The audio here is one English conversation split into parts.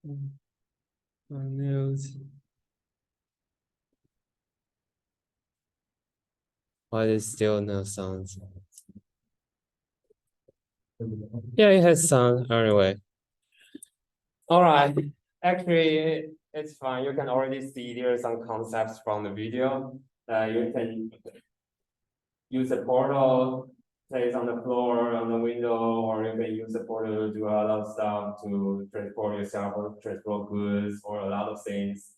Why is still no sounds? Yeah, it has sound anyway. All right. Actually, it's fine. You can already see there are some concepts from the video. You can use a portal, place on the floor, on the window, or you can use the portal to do a lot of stuff to transport yourself or transport goods or a lot of things.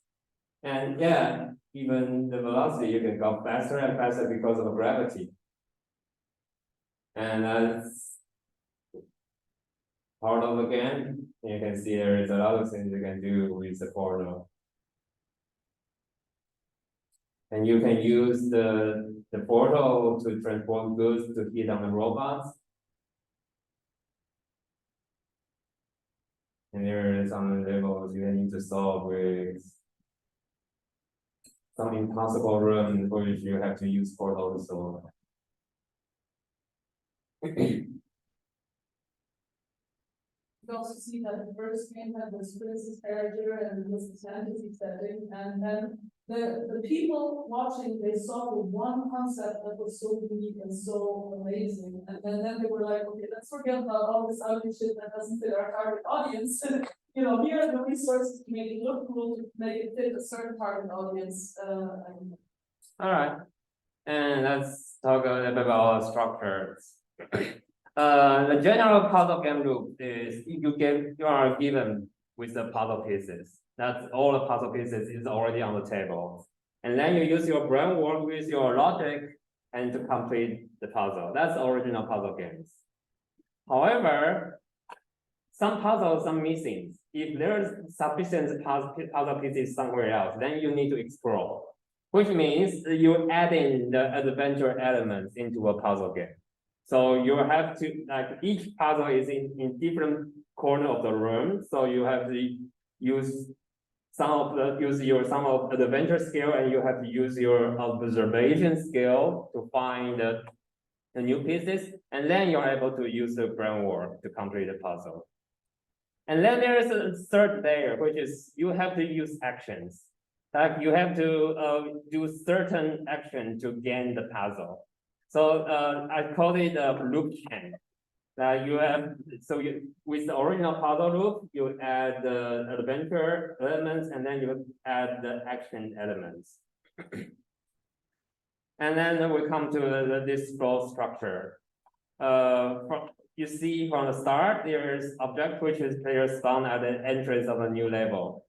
And yeah, even the velocity, you can go faster and faster because of gravity. And that's part of the game. You can see there is a lot of things you can do with the portal. And you can use the portal to transport goods to hit on the robots. And there are some levels you need to solve with some impossible room which you have to use portal to solve. You also see that the first game had this princess character and this fantasy setting, and then the people watching, they saw the one concept that was so unique and so amazing, and then they were like, okay, let's forget about all this ugly shit that doesn't fit our target audience. You know, here are the resources to make it look cool, to make it fit a certain target audience. All right, and let's talk a little bit about structures. The general puzzle game loop is you are given with the puzzle pieces. That's all the puzzle pieces is already on the table. And then you use your brain work with your logic and to complete the puzzle. That's original puzzle games. However, some puzzles are missing. If there's sufficient puzzle pieces somewhere else, then you need to explore, which means you add in the adventure elements into a puzzle game. So you have to, like, each puzzle is in different corner of the room. So you have to use some of the adventure skill, and you have to use your observation skill to find the new pieces, and then you're able to use the brain work to complete the puzzle. And then there is a third layer, which is you have to use actions. Like you have to do certain action to gain the puzzle. So I call it a loop chain. With the original puzzle loop, you add the adventure elements, and then you add the action elements. And then we come to this flow structure. You see from the start, there is object which is player spawn at the entrance of a new level.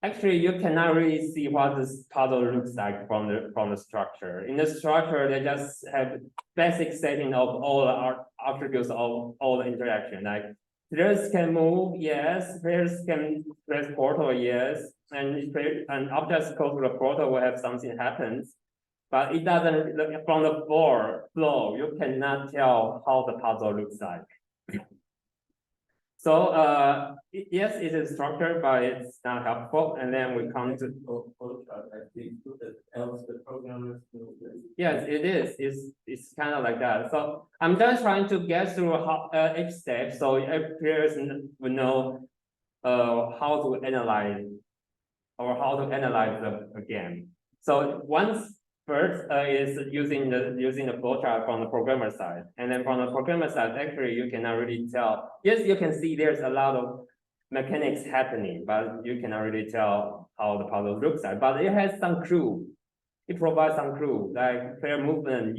Actually, you cannot really see what this puzzle looks like from the structure. In the structure, they just have basic setting of all the attributes of all the interaction. Like players can move, yes. Players can press portal, yes. And objects go through the portal will have something happens. But it doesn't, from the flow, you cannot tell how the puzzle looks like. So yes, it is structured, but it's not helpful. And then we come to yes, it is. It's kind of like that. So I'm just trying to get through each step, so every player will know how to analyze the game. So once first is using the flowchart from the programmer side, and then from the programmer side, actually you cannot really tell. Yes, you can see there's a lot of mechanics happening, but you cannot really tell how the puzzle looks like. But it has some clue. It provides some clue, like player movement.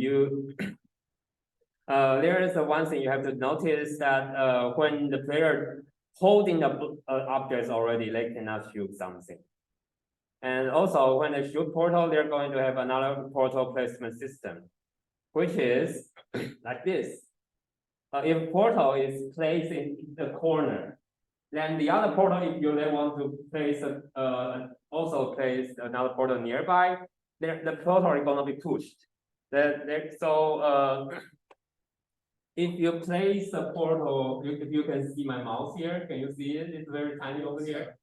There is one thing you have to notice that when the player holding the objects already, they cannot shoot something. And also, when they shoot portal, they're going to have another portal placement system, which is like this. If portal is placed in the corner, then the other portal, if you then want to place also place another portal nearby, the portal is going to be pushed. If you place a portal, if you can see my mouse here, can you see it? It's very tiny over here.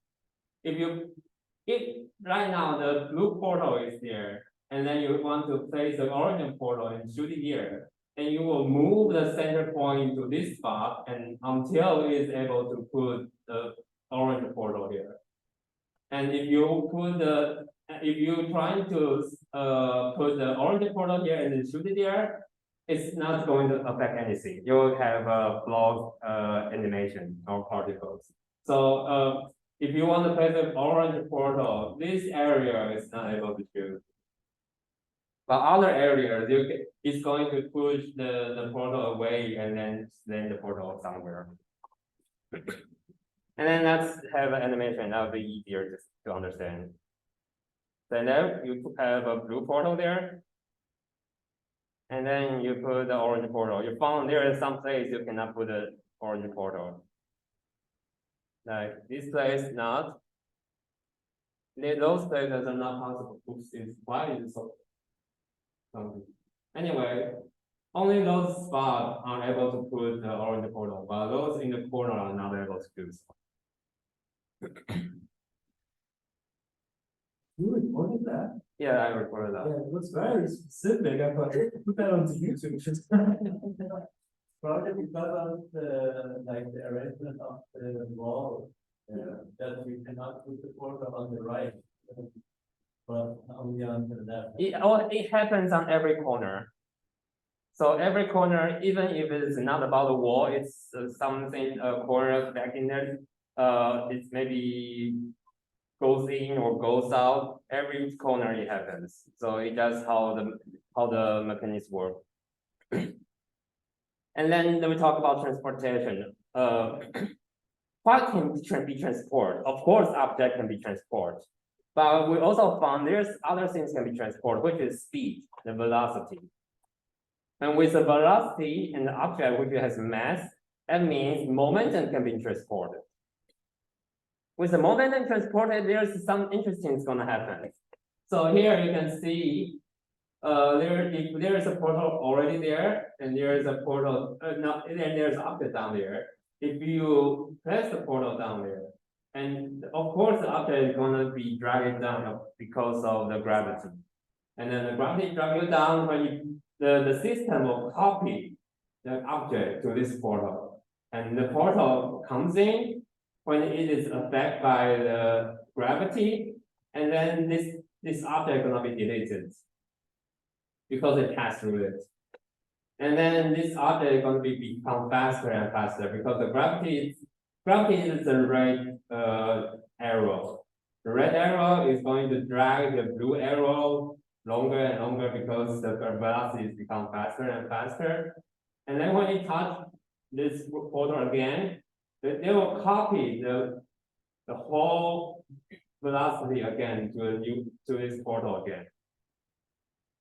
If right now the blue portal is there, and then you want to place the orange portal and shoot it here, and you will move the center point to this spot, and until it is able to put the orange portal here. And if you put the, if you trying to put the orange portal here and then shoot it there, it's not going to affect anything. You'll have a block animation or particles. So if you want to place an orange portal, this area is not able to shoot. But other areas, it's going to push the portal away and then the portal somewhere. And then let's have an animation. That would be easier to understand. So now you have a blue portal there. And then you put the orange portal. You found there is some place you cannot put the orange portal. Like this place, not. Those places are not possible. Oops, why is it so? Anyway, only those spots are able to put the orange portal, but those in the corner are not able to do so. You recorded that? Yeah, I recorded that. Yeah, it looks very specific. I thought, put that onto YouTube. Probably because of the arrangement of the wall, that we cannot put the portal on the right, but only on the left. It happens on every corner. So every corner, even if it's not about the wall, it's something corner back in there. It's maybe goes in or goes out. Every corner it happens. So it does how the mechanisms work. And then we talk about transportation. What can be transported? Of course, object can be transported. But we also found there's other things can be transported, which is speed, the velocity. And with the velocity in the object which has mass, that means momentum can be transported. With the momentum transported, there's some interesting things gonna happen. So here you can see if there is a portal already there, and there is a portal, and there's object down there. If you press the portal down there, and of course the object is gonna be dragged down because of the gravity. And then the gravity drag you down when the system will copy the object to this portal. And the portal comes in when it is affected by the gravity, and then this object gonna be deleted because it passed through it. And then this object is going to become faster and faster because the gravity is the red arrow. The red arrow is going to drag the blue arrow longer and longer because the velocity is become faster and faster. And then when it touch this portal again, they will copy the whole velocity again to this portal again.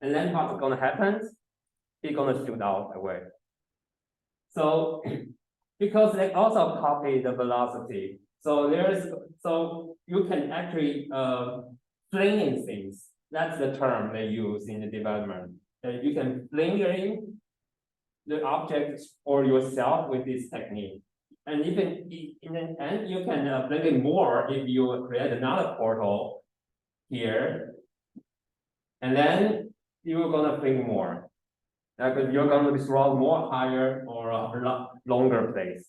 And then what's gonna happen? It's gonna shoot out away. So because they also copy the velocity, so you can actually flinging things. That's the term they use in the development. You can fling in the object or yourself with this technique. And even in the end, you can fling it more if you create another portal here, and then you're gonna fling more. Because you're going to be thrown more higher or a longer place.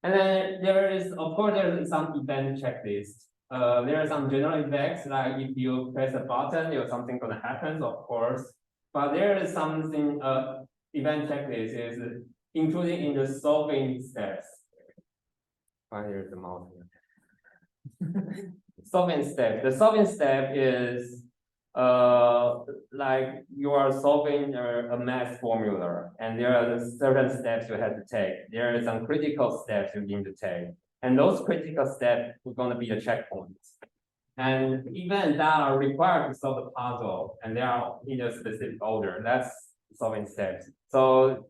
And then there is, of course, there is some event checklist. There are some general effects, like if you press a button, there's something going to happen, of course. But there is something, event checklist is including in the solving steps. Here's the mouse here. Solving step. The solving step is like you are solving a math formula, and there are certain steps you have to take. There are some critical steps you need to take, and those critical steps are going to be the checkpoints. And even that are required to solve the puzzle, and they are in a specific order. That's solving steps. So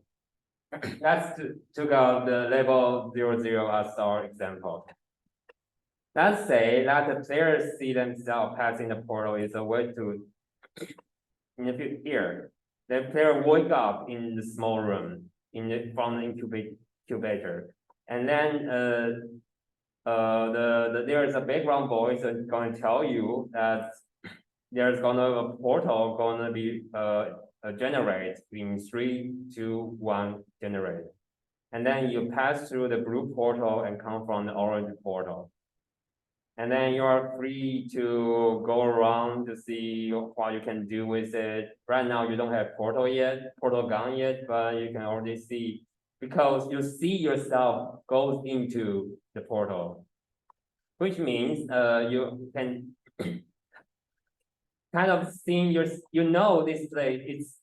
that's took out the level 00 as our example. Let's say that the players see themselves passing the portal is a way to, here, the player wake up in the small room from the incubator, and then there is a background voice that's going to tell you that there's a portal going to be generate in 3, 2, 1 generate. And then you pass through the blue portal and come from the orange portal. And then you are free to go around to see what you can do with it. Right now, you don't have portal gun yet, but you can already see, because you see yourself goes into the portal, which means you can kind of seeing this place,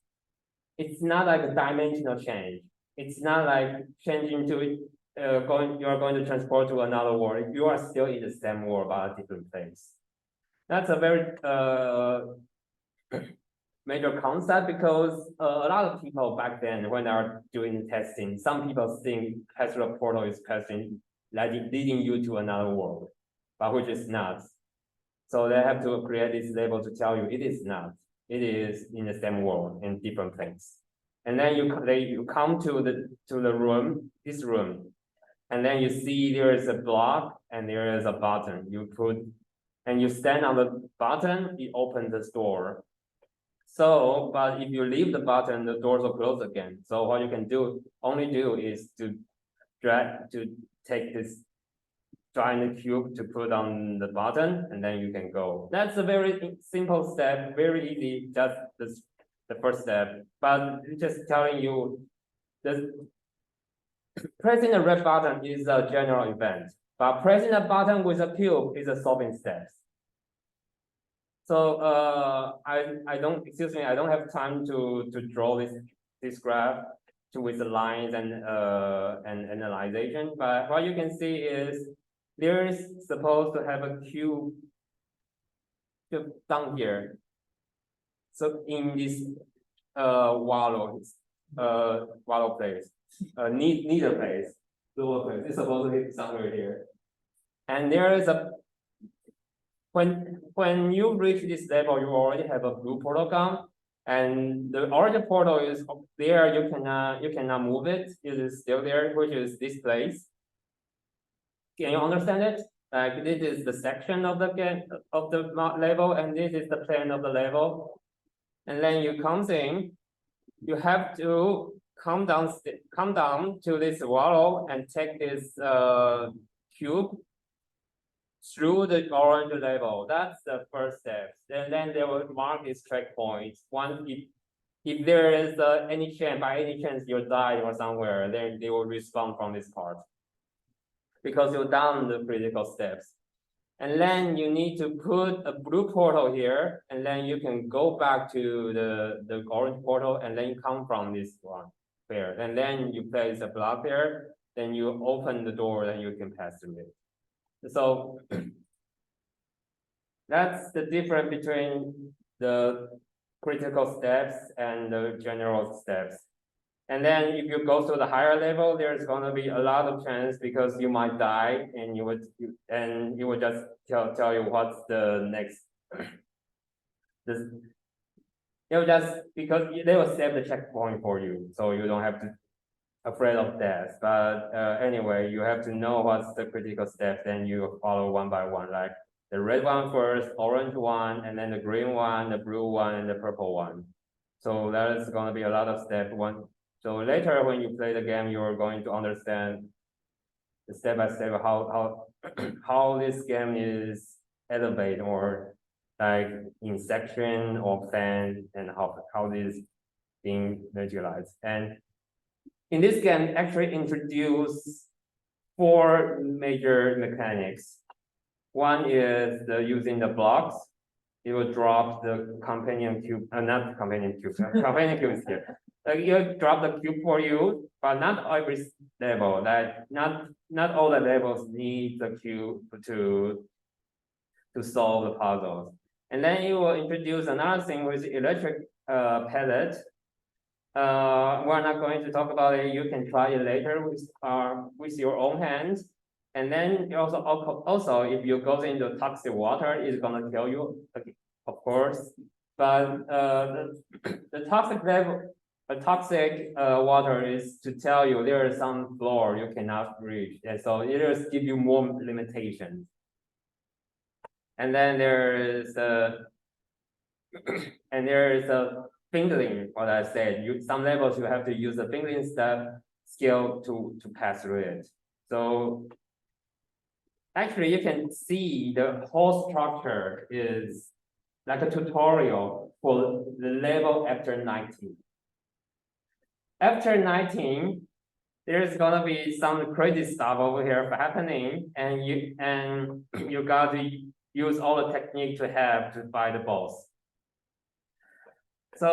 it's not like a dimensional change. It's not like changing to it, you are going to transport to another world. You are still in the same world, but a different place. That's a very major concept, because a lot of people back then, when they are doing testing, some people think Tesla portal is passing, leading you to another world, but which is not. So they have to create this label to tell you it is not. It is in the same world, in different place. And then you come to the room, this room, and then you see there is a block and there is a button. And you stand on the button, it opens the door. So, but if you leave the button, the doors will close again. So what you can only do is to take this giant cube to put on the button, and then you can go. That's a very simple step, very easy, just the first step. But just telling you, pressing the red button is a general event, but pressing a button with a cube is a solving step. So I don't have time to draw this graph with the lines and analyzation. But what you can see is there is supposed to have a cube down here. So in this wallow place, neither place, lower place, it's supposed to hit somewhere here. And there is when you reach this level, you already have a blue portal gun, and the orange portal is up there. You cannot move it. It is still there, which is this place. Can you understand it? Like, this is the section of the level, and this is the plane of the level. And then you come in, you have to come down to this wallow and take this cube through the orange level. That's the first step. And then they will mark these checkpoints. If there is any chance, by any chance you die or somewhere, then they will respawn from this part, because you've done the critical steps. And then you need to put a blue portal here, and then you can go back to the orange portal, and then you come from this one here. And then you place a block here, then you open the door, and you can pass through it. So that's the difference between the critical steps and the general steps. And then if you go to the higher level, there's going to be a lot of chance, because you might die, and you would just tell you what's the next. Because they will save the checkpoint for you, so you don't have to afraid of death. But anyway, you have to know what's the critical step, then you follow one by one, like the red one first, orange one, and then the green one, the blue one, and the purple one. So that is going to be a lot of step one. So later when you play the game, you're going to understand the step by step how this game is elevated, or like in section or plan, and how this is being visualized. And in this game, actually introduce 4 major mechanics. One is using the blocks. It will drop the companion cube, not companion cube, companion cube is here. Like, you drop the cube for you, but not every level. Like, not all the levels need the cube to solve the puzzles. And then you will introduce another thing with electric pellet. We're not going to talk about it. You can try it later with your own hands. And then also if you go into toxic water, it's gonna kill you, of course. But the toxic water is to tell you there is some floor you cannot reach, and so it just give you more limitations. And then there is a fingering, what I said. Some levels you have to use a fingering step. scale to pass through it. So actually, you can see the whole structure is like a tutorial for the level after 19. After 19, there's gonna be some crazy stuff over here happening, and you got to use all the technique to have to fight the boss. So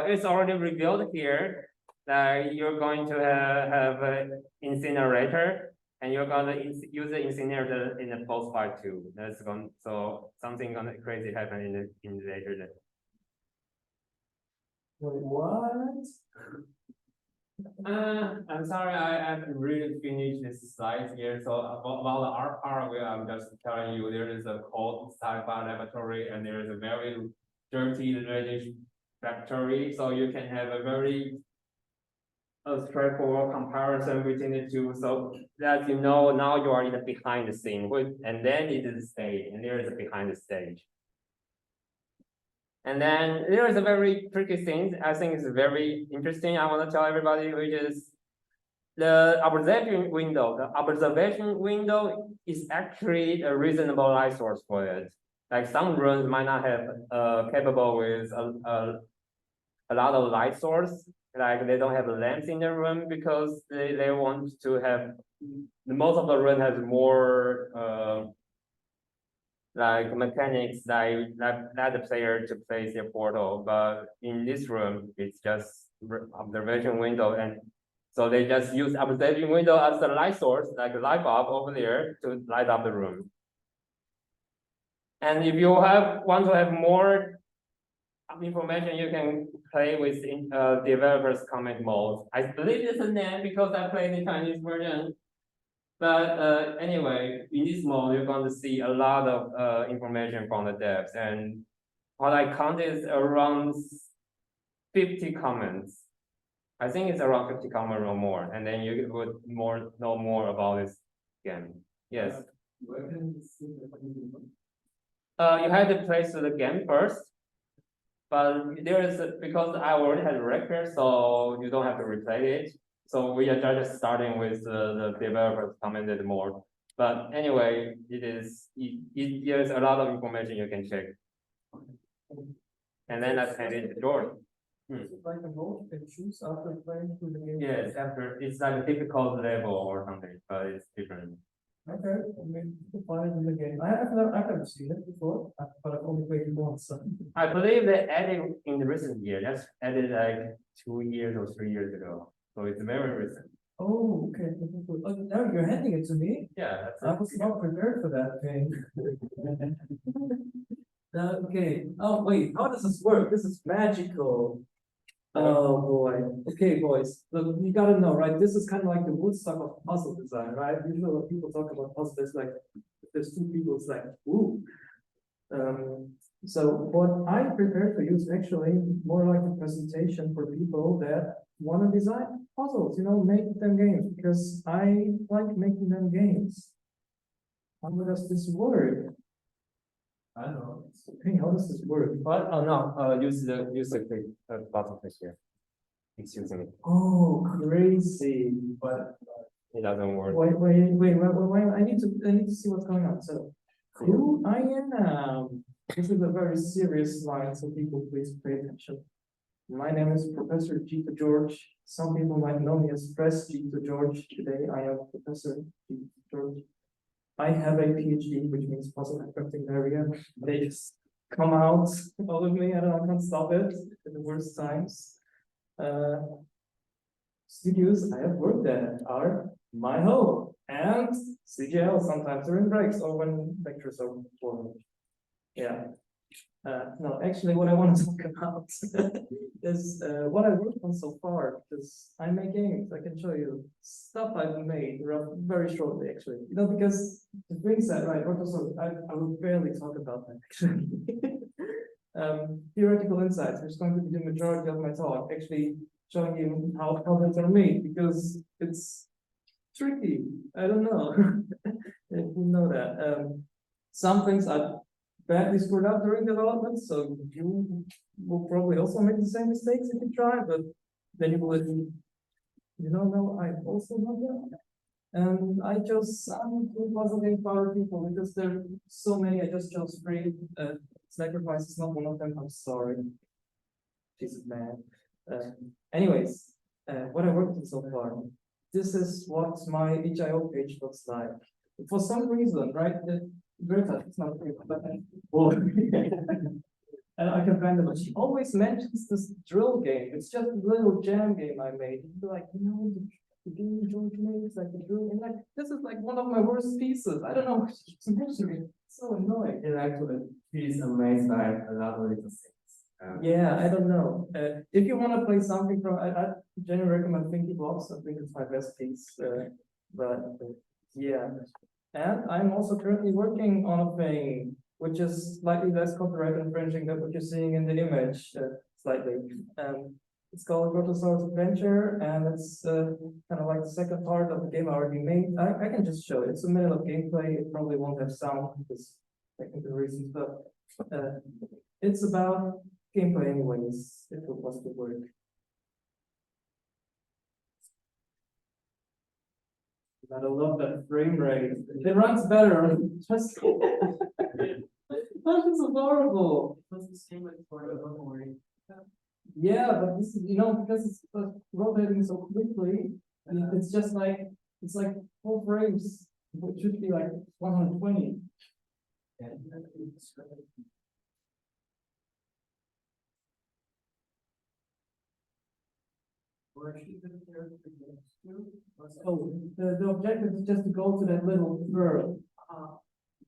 it's already revealed here that you're going to have an incinerator, and you're gonna use the incinerator in the boss fight too. That's going so something gonna crazy happen in the later. Wait, what? I'm sorry, I haven't really finished this slide here. So about the art part, I'm just telling you there is a cold sci-fi laboratory, and there is a very dirty Reddish factory. So you can have a very straightforward comparison between the two. So that you know now you are in the behind the scene, and then it is the stage, and there is a behind the stage. And then there is a very tricky thing I think is very interesting. I want to tell everybody, which is the observation window. The observation window is actually a reasonable light source for it. Like some rooms might not have capable with a lot of light source. Like they don't have lamps in the room because they want to have most of the room has more like mechanics that let the player to place their portal, but in this room it's just observation window, and so they just use observation window as the light source, like a light bulb over there to light up the room. And if you want to have more information, you can play with developers comment mode. I believe it's a name because I played the Chinese version. But anyway, in this mode, you're going to see a lot of information from the devs, and what I counted is around 50 comments. I think it's around 50 comments or more, and then you would know more about this game. Yes. You have to play through the game first, but there is because I already had a record, so you don't have to replay it. So we are just starting with the developers commented more. But anyway, there's a lot of information you can check. And then let's hand it to Georg. Is it like a mode you can choose after playing through the game? Yes, after it's like a difficult level or something, but it's different. Okay, I mean, you can find it in the game. I've never seen it before, but I've only played it once. So. I believe they added in the recent year. That's added like 2 years or 3 years ago. So it's very recent. Oh, okay. Oh, now you're handing it to me? Yeah, I was not prepared for that thing. Okay. Oh, wait. How does this work? This is magical. Oh, boy. Okay, boys. Look, you gotta know, right? This is kind of like the Woodstock of puzzle design, right? Usually when people talk about puzzle, it's like, if there's two people, it's like, ooh. So what I prepared for you is actually more like a presentation for people that want to design puzzles, make them games, because I like making them games. How does this work? I don't know. Hey, how does this work? What? Oh no, use the button here. It's using it. Oh, crazy. But it doesn't work. Wait, I need to see what's going on. So who I am. This is a very serious slide, so people please pay attention. My name is Professor Gito Georg. Some people might know me as Press Gito Georg. Today I am Professor Gito Georg. I have a PhD, which means puzzle affecting area. They just come out all of me, and I can't stop it at the worst times. Studios I have worked at are my home and CGL sometimes during breaks or when lectures are performed. Yeah. No, actually, what I want to talk about is what I worked on so far, because I make games. I can show you stuff I've made very shortly, actually. Because it brings that, right? Rotosaure, I will barely talk about that, actually. Theoretical insights, which is going to be the majority of my talk, actually showing you how puzzles are made, because it's tricky. I don't know if you know that. Some things are badly screwed up during development, so you will probably also make the same mistakes if you try, but then you will You don't know, I also know them. And I chose some good puzzle game power people because there are so many. I just chose 3. Sacrifice is not one of them. I'm sorry. Jesus man. Anyways, what I worked on so far. This is what my HIO page looks like. For some reason, right? Greta, it's not Greta, but and I can find it, but she always mentions this drill game. It's just a little jam game I made. She'd be like, the game Georg made is like the drill, and like this is like one of my worst pieces. I don't know. She keeps mentioning it. It's so annoying. And actually, he's amazed by a lot of little things. Yeah, I don't know. If you want to play something from, I generally recommend Thinky Blocks. I think it's my best piece. Yeah. And I'm also currently working on a thing which is slightly less copyright infringing than what you're seeing in the image, slightly. It's called Rotosaure's Adventure, and it's kind of like the second part of the game I already made. I can just show it. It's a minute of gameplay. It probably won't have sound because technical reasons, but it's about gameplay anyways, if it was to work. I love that frame rate. It runs better. Just that is adorable. That's the same as for the memory. Yeah, but this is, because it's rotating so quickly, and it's just like, it's like 4 frames. It should be like 120. Oh, the objective is just to go to that little curve.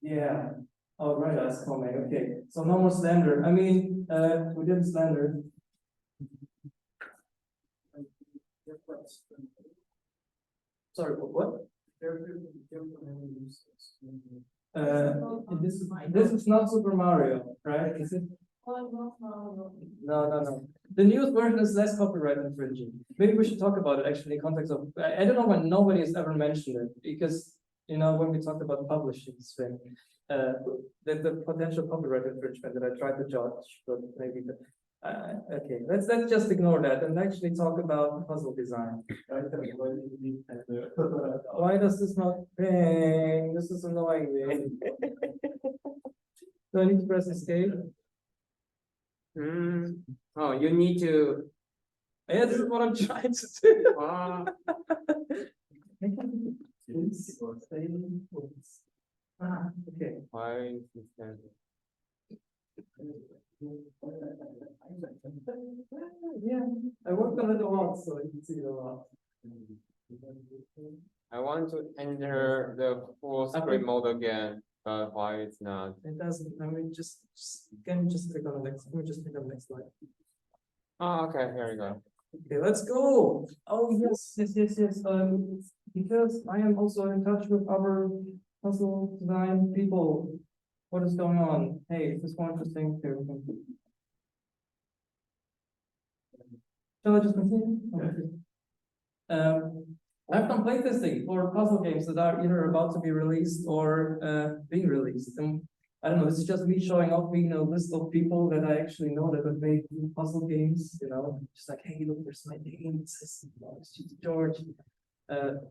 Yeah. Oh, right, that's coming. Okay. So no more slender. I mean, we did slender. Sorry, what? This is not Super Mario, right? Is it? No. The newest version is less copyright infringing. Maybe we should talk about it actually in context of, I don't know when nobody has ever mentioned it, because, when we talked about publishing this thing, the potential copyright infringement that I tried to judge, but maybe, okay, let's just ignore that and actually talk about puzzle design. Why does this not ping? This is annoying me. Do I need to press escape? Oh, you need to. Yeah, this is what I'm trying to do. Okay. Why is this then? Yeah, I worked on it a lot, so you can see it a lot. I want to enter the full screen mode again, but why it's not? It doesn't. I mean, can you just click on the next? Let me just click on the next slide. Oh, okay, here we go. Okay, let's go. Oh yes. Because I am also in touch with other puzzle design people. What is going on? Hey, is this more interesting? Here we go. Shall I just continue? Okay. I've done playtesting for puzzle games that are either about to be released or being released. And I don't know, this is just me showing off being a list of people that I actually know that have made puzzle games, just like, hey, look, there's my name, it says, it's Georg.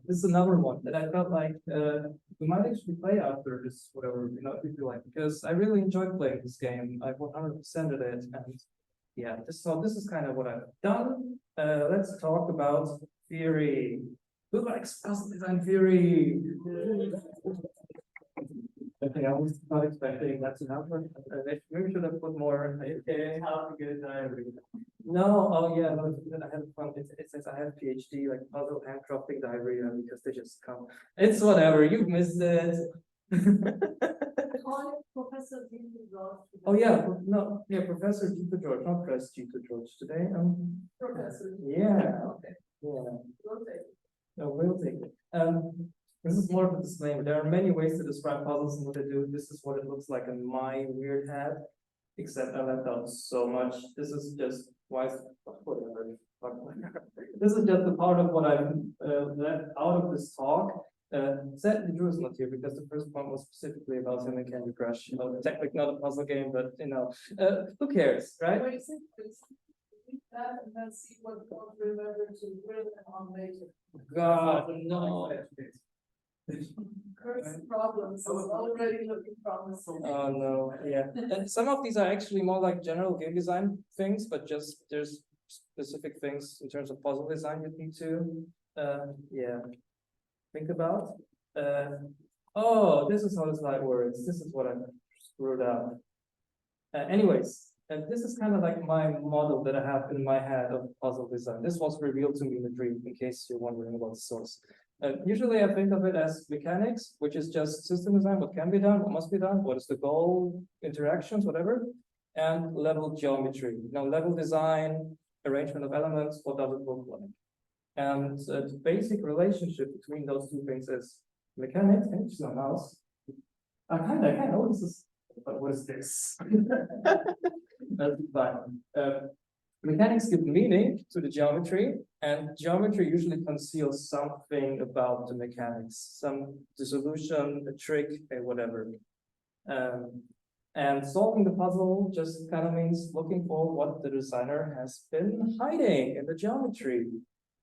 This is another one that I felt like we might actually play after this, whatever, if you like, because I really enjoyed playing this game. I 100%ed it, and yeah, this is kind of what I've done. Let's talk about theory. Who likes puzzle design theory? Okay, I was not expecting that to happen. Maybe we should have put more. Okay, how to get a diary. No, oh yeah, no, I had fun. It says I have PhD, like puzzle handcrafting diarrhea, because they just come. It's whatever, you missed it. Professor Georg. Oh yeah, no, yeah, Professor G2 George, not Press G2 George today. Professor. Yeah, okay, yeah. No, we'll take it. This is more of a disclaimer. There are many ways to describe puzzles and what they do. This is what it looks like in my weird head, except I left out so much. This is just whatever. This is just a part of what I've left out of this talk. Sadly, Drew is not here because the first one was specifically about him and Candy Crush. Technically not a puzzle game, but who cares, right? that and then see what we don't remember to drill them on later. God, no. Curse problems, so it's already looking promising. Oh no, yeah. And some of these are actually more like general game design things, but just there's specific things in terms of puzzle design you need to yeah think about. Oh, this is how the slide works. This is what I screwed up. Anyways, this is kind of like my model that I have in my head of puzzle design. This was revealed to me in a dream, in case you're wondering about the source. Usually I think of it as mechanics, which is just system design, what can be done, what must be done, what is the goal, interactions, whatever, and level geometry. Now, level design, arrangement of elements, what does it look like? And the basic relationship between those two things is mechanics, and just no mouse. I kind of know this is, but what is this? That's fine. Mechanics give meaning to the geometry, and geometry usually conceals something about the mechanics, the solution, a trick, whatever. And solving the puzzle just kind of means looking for what the designer has been hiding in the geometry.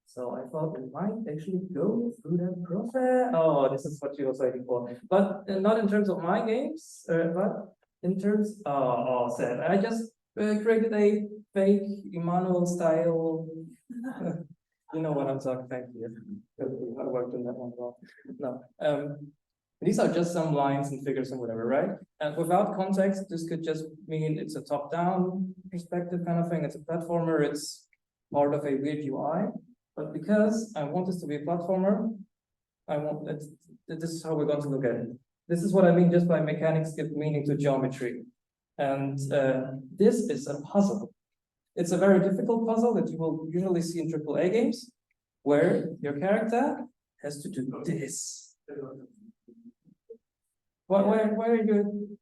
So I thought it might actually go through that process. Oh, this is what you was waiting for. But not in terms of my games, but in terms, sad. I just created a fake Emmanuel style. You know what I'm talking. Thank you. I worked on that one well. No, these are just some lines and figures and whatever, right? And without context, this could just mean it's a top-down perspective kind of thing. It's a platformer. It's part of a weird UI. But because I want this to be a platformer, this is how we're going to look at it. This is what I mean just by mechanics give meaning to geometry. And this is a puzzle. It's a very difficult puzzle that you will usually see in AAA games, where your character has to do this. Where are you?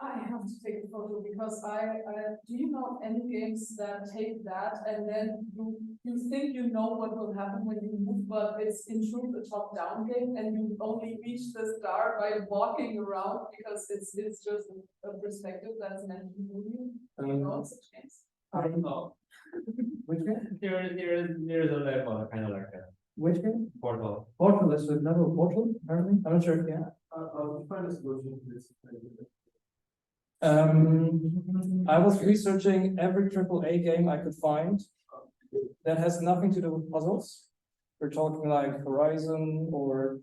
I have to take a photo because do you know any games that take that and then you think you know what will happen when you move, but it's in truth a top-down game and you only reach the star by walking around because it's just a perspective that's meant to move you. Do you know such games? I don't know. Which game? There's a level kind of like that. Which game? Portal. Portal is a level of Portal, apparently. I'm not sure, yeah. I'll find a solution to this. I was researching every AAA game I could find that has nothing to do with puzzles. We're talking like Horizon or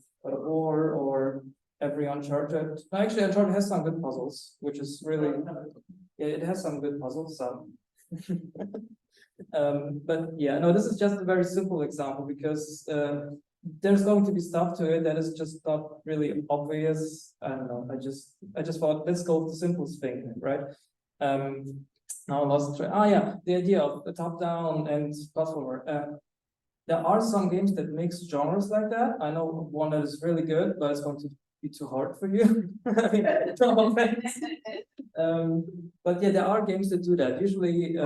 every Uncharted. Actually, Uncharted has some good puzzles, which is really, yeah, it has some good puzzles. Some. But yeah, no, this is just a very simple example because there's going to be stuff to it that is just not really obvious. I don't know. I just thought let's go with the simplest thing, right? Now I lost track. Yeah, the idea of the top-down and platformer. There are some games that mix genres like that. I know one that is really good, but it's going to be too hard for you. No offense. But yeah, there are games that do that. Usually,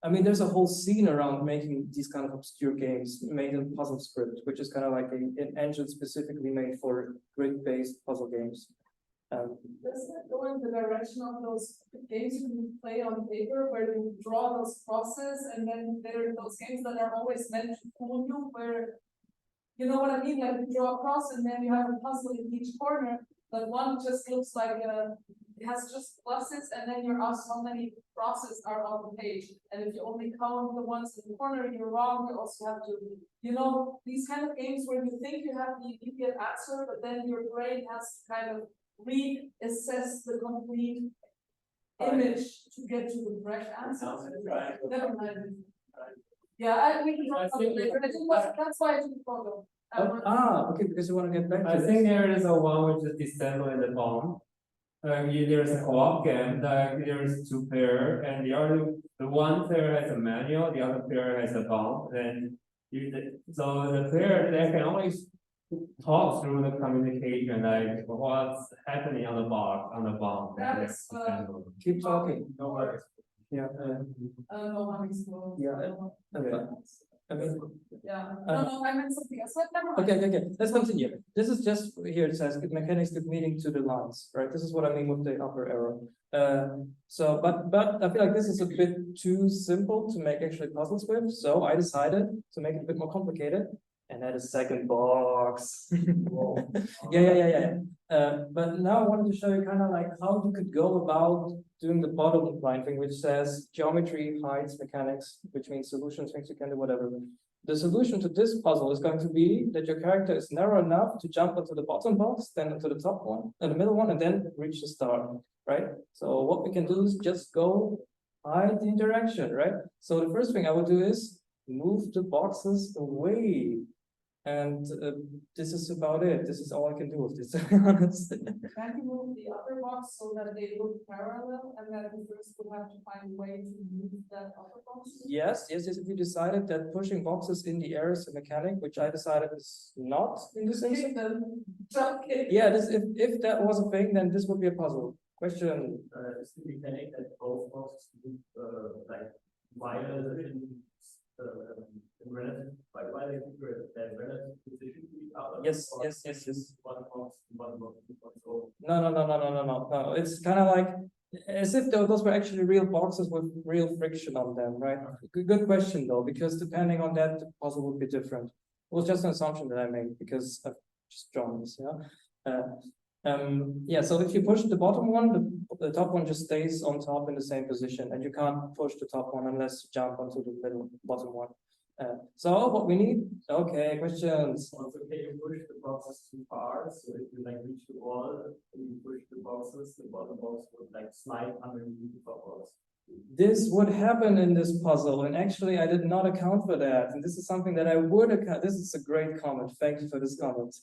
I mean, there's a whole scene around making these kind of obscure games made in puzzle script, which is kind of like an engine specifically made for grid-based puzzle games. Does that go in the direction of those games you play on paper where you draw those crosses and then there are those games that are always meant to fool you where, you know what I mean? Like you draw a cross and then you have a puzzle in each corner, but one just looks like it has just pluses and then you're asked how many crosses are on the page. And if you only count the ones in the corner, you're wrong. You also have to, you know, these kind of games where you think you have the immediate answer, but then your brain has to kind of reassess the complete image to get to the correct answer. Right. Never mind. Yeah, we can talk about it later. I think that's why I took the photo. Okay, because you want to get back to I this. think there is a one which is disassemble in the bomb. There's a co-op game, there's two pair, and the one pair has a manual, the other pair has a bomb. Then so the pair they can always talk through the communication, like what's happening on the box, on the bomb. That's, Keep talking. No worries. Yeah. no, I'm exploding. Yeah. I mean, Yeah, no, I meant something else, but never mind. okay, let's continue. This is just here, it says good mechanics, good meaning to the lines, right? This is what I mean with the upper arrow. So, but I feel like this is a bit too simple to make actually puzzles with, so I decided to make it a bit more complicated and add a second box. Yeah. But now I wanted to show you kind of like how you could go about doing the bottom line thing, which says geometry, heights, mechanics, which means solutions, things you can do, whatever. The solution to this puzzle is going to be that your character is narrow enough to jump onto the bottom box, then onto the top one, and the middle one, and then reach the star, right? So what we can do is just go hide the interaction, right? So the first thing I would do is move the boxes away. And this is about it. This is all I can do with this, to be honest. Can you move the upper box so that they look parallel, and then the first will have to find a way to move that upper box? Yes. If you decided that pushing boxes in the air is a mechanic, which I decided is not in this instance. Yeah, if that was a thing, then this would be a puzzle. Question. Is the mechanic that both boxes move like while in relative, like while they keep their relative position to each other? Yes. One box, over. No. It's kind of like as if those were actually real boxes with real friction on them, right? Good question though, because depending on that, the puzzle would be different. It was just an assumption that I made because I've just drawn this, yeah. So if you push the bottom one, the top one just stays on top in the same position, and you can't push the top one unless you jump onto the bottom one. So what we need, okay, questions. Also, can you push the boxes too far? So if you like reach the wall and you push the boxes, the bottom box would like slide underneath the top box. This would happen in this puzzle, and actually I did not account for that. And this is something that I would account. This is a great comment. Thank you for this comment.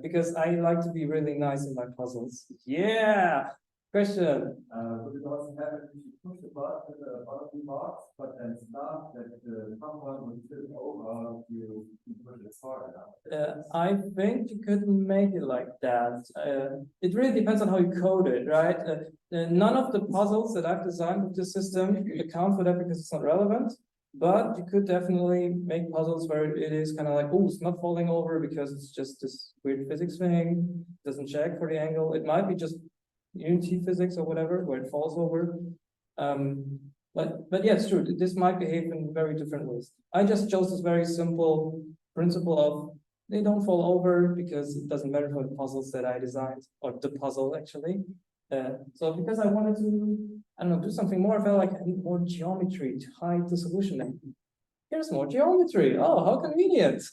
Because I like to be really nice in my puzzles. Yeah. Question. Would it also happen if you push the bottom box, but then stop that the top one would flip over you push it hard enough? I think you could make it like that. It really depends on how you code it, right? None of the puzzles that I've designed with this system account for that because it's not relevant. But you could definitely make puzzles where it is kind of like, oh, it's not falling over because it's just this weird physics thing. Doesn't check for the angle. It might be just unity physics or whatever, where it falls over. But yeah, it's true. This might behave in very different ways. I just chose this very simple principle of they don't fall over because it doesn't matter for the puzzles that I designed, or the puzzle actually. So because I wanted to, I don't know, do something more, I felt like I need more geometry to hide the solution. And here's more geometry. Oh, how convenient.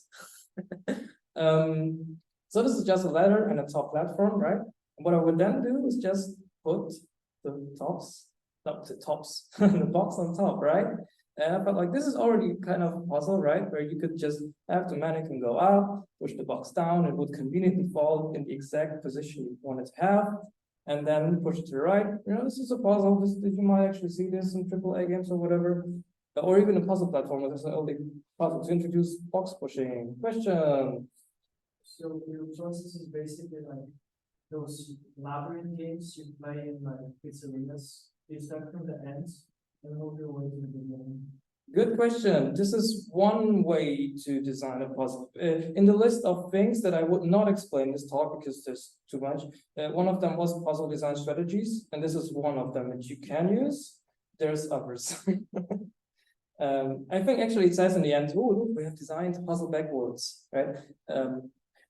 So this is just a ladder and a top platform, right? And what I would then do is just put the box on top, right? But like this is already kind of a puzzle, right? Where you could just have the mannequin go up, push the box down, it would conveniently fall in the exact position you want it to have, and then push it to the right. You know, this is a puzzle. You might actually see this in AAA games or whatever, or even a puzzle platform. There's an early puzzle to introduce box pushing. Question. So your process is basically like those labyrinth games you play in like pizzerias. You start from the end and move your way to the beginning. Good question. This is one way to design a puzzle. In the list of things that I would not explain in this talk because there's too much, one of them was puzzle design strategies, and this is one of them that you can use. There's others. I think actually it says in the end, oh, look, we have designed puzzle backwards, right?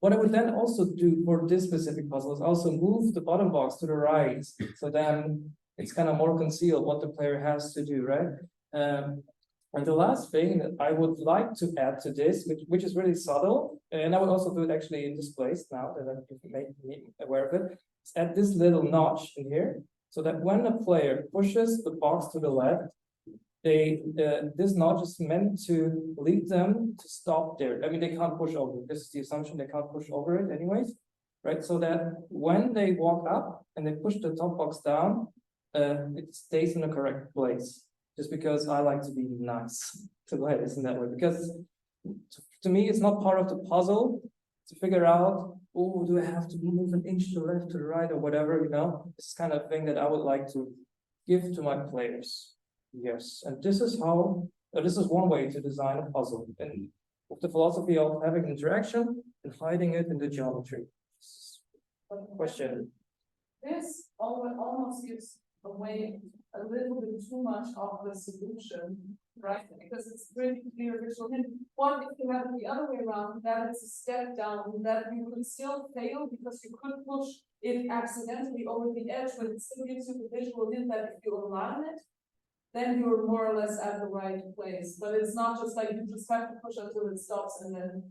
What I would then also do for this specific puzzle is also move the bottom box to the right. So then it's kind of more concealed what the player has to do, right? And the last thing that I would like to add to this, which is really subtle, and I would also do it actually in this place now that I've made me aware of it, is add this little notch in here, so that when a player pushes the box to the left, this notch is meant to lead them to stop there. I mean, they can't push over. This is the assumption they can't push over it anyways, right? So that when they walk up and they push the top box down, it stays in the correct place. Just because I like to be nice to players in that way. Because to me, it's not part of the puzzle to figure out, oh, do I have to move an inch to the left, to the right, or whatever, you know? It's kind of thing that I would like to give to my players. Yes, and this is how This is one way to design a puzzle, and with the philosophy of having interaction and hiding it in the geometry. Question. This almost gives away a little bit too much of the solution, right? Because it's really clear visual hint. What if you have it the other way around, that it's a step down, that you could still fail because you could push it accidentally over the edge, but it still gives you the visual hint that if you align it, then you're more or less at the right place. But it's not just like you just have to push until it stops and then.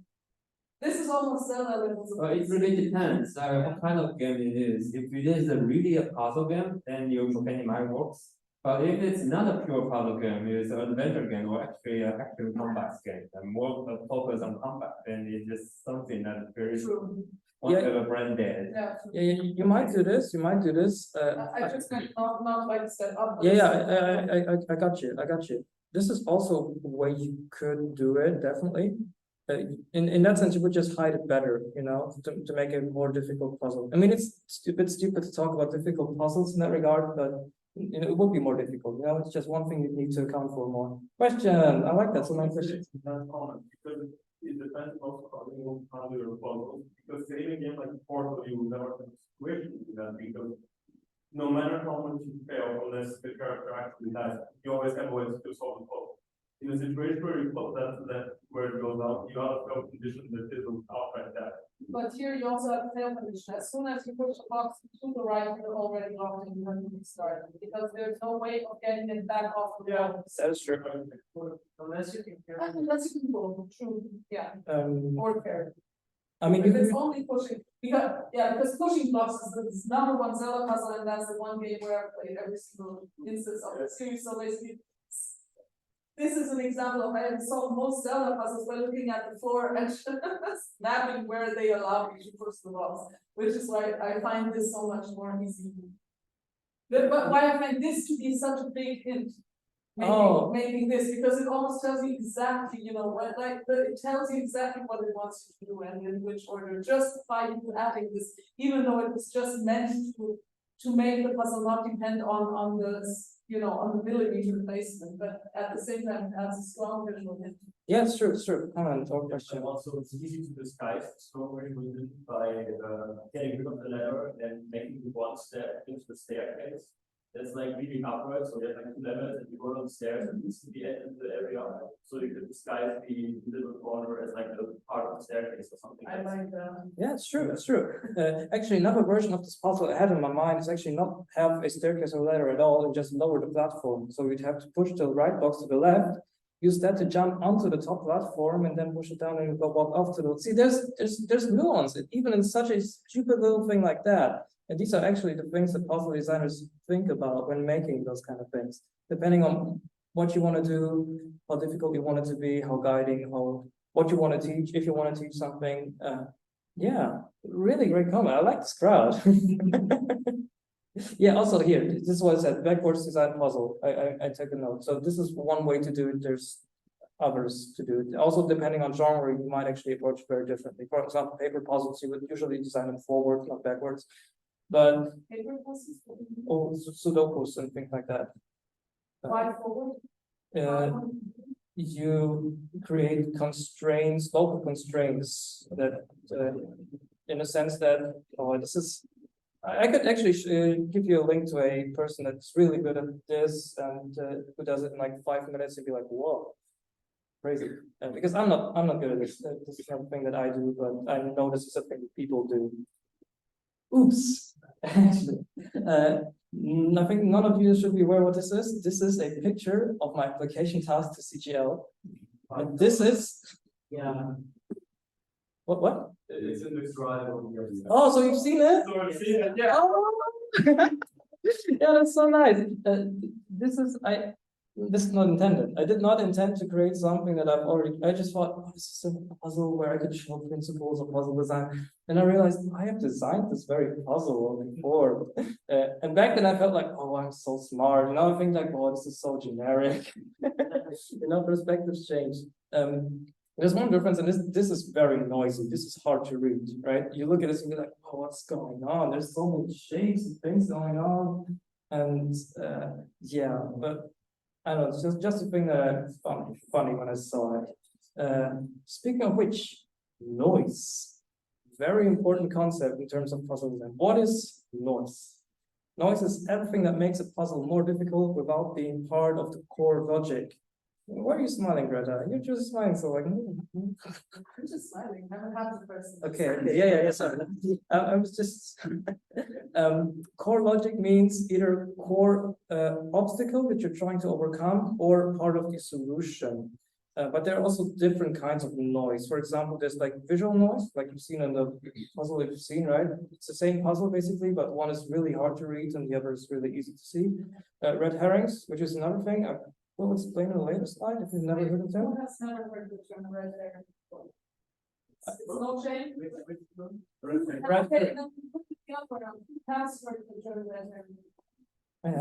This is almost Zelda levels. It really depends, what kind of game it is. If it is really a puzzle game, then your mechanic might works. But if it's not a pure puzzle game, it's an adventure game or actually an action combat game, and more focus on combat, then it's just something that's very True. whatever brand dead. Yeah. Yeah, you might do this. You might do this. I just meant not like step up. but Yeah, I got you. I got you. This is also a way you could do it, definitely. In that sense, you would just hide it better, you know, to make it more difficult puzzle. I mean, it's stupid to talk about difficult puzzles in that regard, but you know, it would be more difficult. You know, it's just one thing you need to account for more. Question. I like that. So my question. That's common because it depends also on your puzzle. Because in a game like Portal, you will never have a situation with that because no matter how much you fail, unless the character actually dies, you always have ways to solve the puzzle. In a situation where you put that where it goes out, you have a fail condition that isn't outright that. But here you also have fail condition. As soon as you push the box to the right, you're already locked and you have to restart. Because there's no way of getting it back off the wall. That is true. Unless you can. Unless you can go, true, yeah, or fair. I mean, If it's only pushing, because pushing blocks is the number one Zelda puzzle, and that's the one game where I played every single instance of the series. So basically, this is an example of I have solved most Zelda puzzles by looking at the floor and snapping where they allow you to push the blocks, which is why I find this so much more easy. But why I find this to be such a big hint. Making this, because it almost tells you exactly, you know, what it tells you exactly what it wants you to do and in which order, just by you having this, even though it was just meant to make the puzzle not depend on the, you know, on the millimeter placement, but at the same time, it has a strong visual hint. yeah, it's true, it's true. Comment or question. And also, it's easy to disguise story within by getting rid of the ladder and then making one step into the staircase. That's like leading upwards, so you have like two levels and you go down the stairs and this is the end of the area. So you could disguise the little corner as like a part of the staircase or something. I like that. Yeah, it's true, it's true. Actually, another version of this puzzle I had in my mind is actually not have a staircase or ladder at all and just lower the platform. So we'd have to push the right box to the left, use that to jump onto the top platform and then push it down and go walk off to the. See, there's nuance, even in such a stupid little thing like that. And these are actually the things that puzzle designers think about when making those kind of things, depending on what you want to do, how difficult you want it to be, how guiding, what you want to teach, if you want to teach something. Yeah, really great comment. I like this crowd. Yeah, also here, this is what I said, backwards design puzzle. I took a note. So this is one way to do it. There's others to do it. Also, depending on genre, you might actually approach it very differently. For example, paper puzzles, you would usually design them forward, not backwards. But Sudokus and things like that. Why forward? You create constraints, local constraints that, in a sense that, this is. I could actually give you a link to a person that's really good at this and who does it in like 5 minutes and be like, whoa, crazy. Because I'm not good at this. This is something that I do, but I know this is something that people do. Oops. Actually, I think none of you should be aware what this is. This is a picture of my application task to CGL. And this is, what? It's in the drive on your. Oh, so you've seen it? So I've seen it, yeah. Oh. Yeah, that's so nice. This is not intended. I did not intend to create something that I just thought, oh, this is a puzzle where I could show principles of puzzle design. And I realized I have designed this very puzzle before. And back then I felt like, oh, I'm so smart. Now I think like, oh, this is so generic. You know, perspectives change. There's one difference, and this is very noisy. This is hard to read, right? You look at this and be like, oh, what's going on? There's so many shapes and things going on. And yeah, but I don't know, it's just a thing that I found funny when I saw it. Speaking of which, noise. Very important concept in terms of puzzle design. What is noise? Noise is everything that makes a puzzle more difficult without being part of the core logic. Why are you smiling, Greta? You're just smiling, so like. I'm just smiling, I'm a happy person. Okay, yeah, sorry. I was just, core logic means either core obstacle that you're trying to overcome or part of the solution. But there are also different kinds of noise. For example, there's like visual noise, like you've seen in the puzzle you've seen, right? It's the same puzzle basically, but one is really hard to read and the other is really easy to see. Red herrings, which is another thing. I will explain in a later slide if you've never heard of them. Who has never heard the term red herring before? It's no shame. Red Okay, herring. then put the other one. Who has heard the term red herring? I'm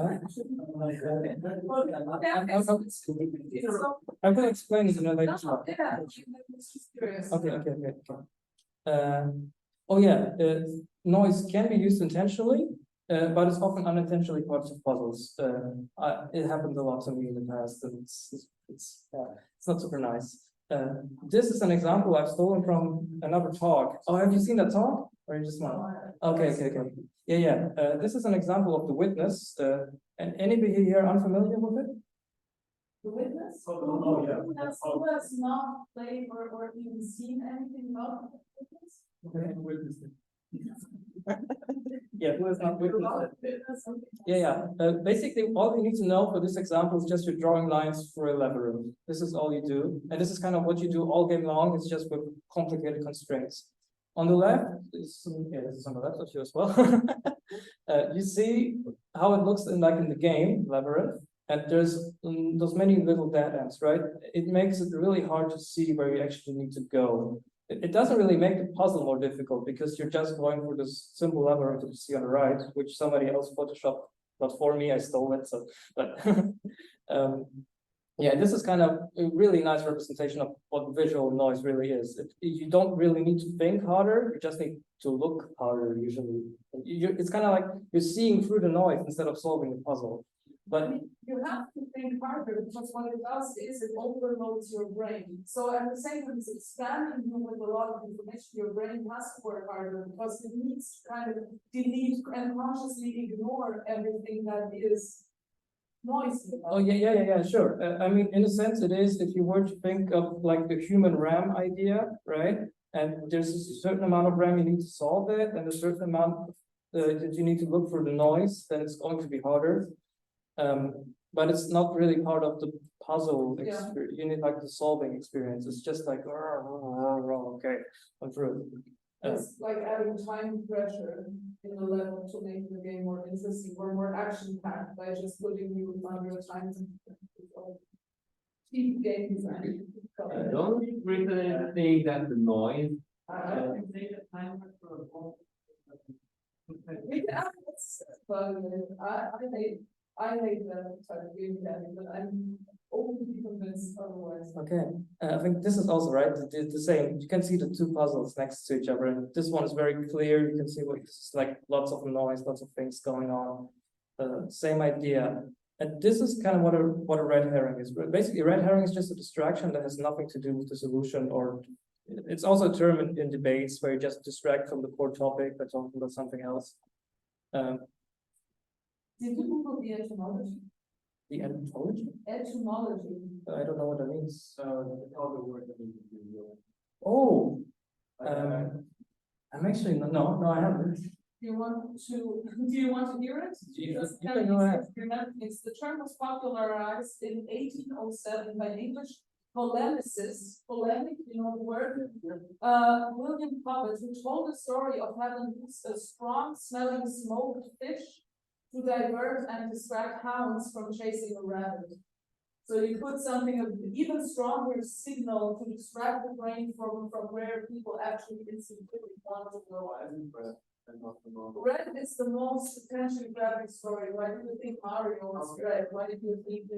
gonna explain it in a later No, slide. yeah, I was just curious. Okay. Oh yeah, noise can be used intentionally, but it's often unintentionally part of puzzles. It happened a lot to me in the past, and it's not super nice. This is an example I've stolen from another talk. Oh, have you seen that talk? Or you just want? Okay. Yeah. This is an example of the witness. And anybody here unfamiliar with it? The witness? Oh, yeah. Who has not played or even seen anything about the witness? Yeah, who has not witnessed it? Witness, okay. Yeah. Basically, all you need to know for this example is just you're drawing lines for a labyrinth. This is all you do. And this is kind of what you do all game long. It's just with complicated constraints. On the left, this is on the left of you as well. You see how it looks in the game, labyrinth. And there's those many little dead ends, right? It makes it really hard to see where you actually need to go. It doesn't really make the puzzle more difficult because you're just going for this simple labyrinth that you see on the right, which somebody else photoshopped, not for me, I stole it. So, but yeah, this is kind of a really nice representation of what visual noise really is. You don't really need to think harder, you just need to look harder usually. It's kind of like you're seeing through the noise instead of solving the puzzle. But you have to think harder because what it does is it overloads your brain. So at the same time, it's expanding you with a lot of information. Your brain has to work harder because it needs to kind of delete and consciously ignore everything that is noisy. oh yeah, sure. I mean, in a sense, it is if you were to think of like the human RAM idea, right? And there's a certain amount of RAM you need to solve it, and a certain amount that you need to look for the noise, then it's going to be harder. But it's not really part of the puzzle experience. You need like the solving experience. It's just like, okay, I'm through. It's like adding time pressure in the level to make the game more interesting or more action-packed by just putting you under a time. Keep game design. Don't you really think that the noise? We can add this, but I hate that type of game design, but I'm openly convinced otherwise. Okay, I think this is also right. The same. You can see the two puzzles next to each other, and this one is very clear. You can see what it's like, lots of noise, lots of things going on. Same idea. And this is kind of what a red herring is. Basically, a red herring is just a distraction that has nothing to do with the solution, or it's also a term in debates where you just distract from the core topic by talking about something else. Did you Google the etymology? The etymology? Etymology. I don't know what that means. All the word that means to do. Oh, I'm actually no, I haven't. Do you want to hear it? You Just can go ahead. It's the term was popularized in 1807 by English polemicist, polemic, you know the word, William Cobbett, who told the story of having used a strong smelling smoked fish to divert and distract hounds from chasing a rabbit. So you put something of even stronger signal to distract the brain from where people actually instinctively want to go. Red is the most potentially grabbing story. Why do you think Mario was red? Why did you think,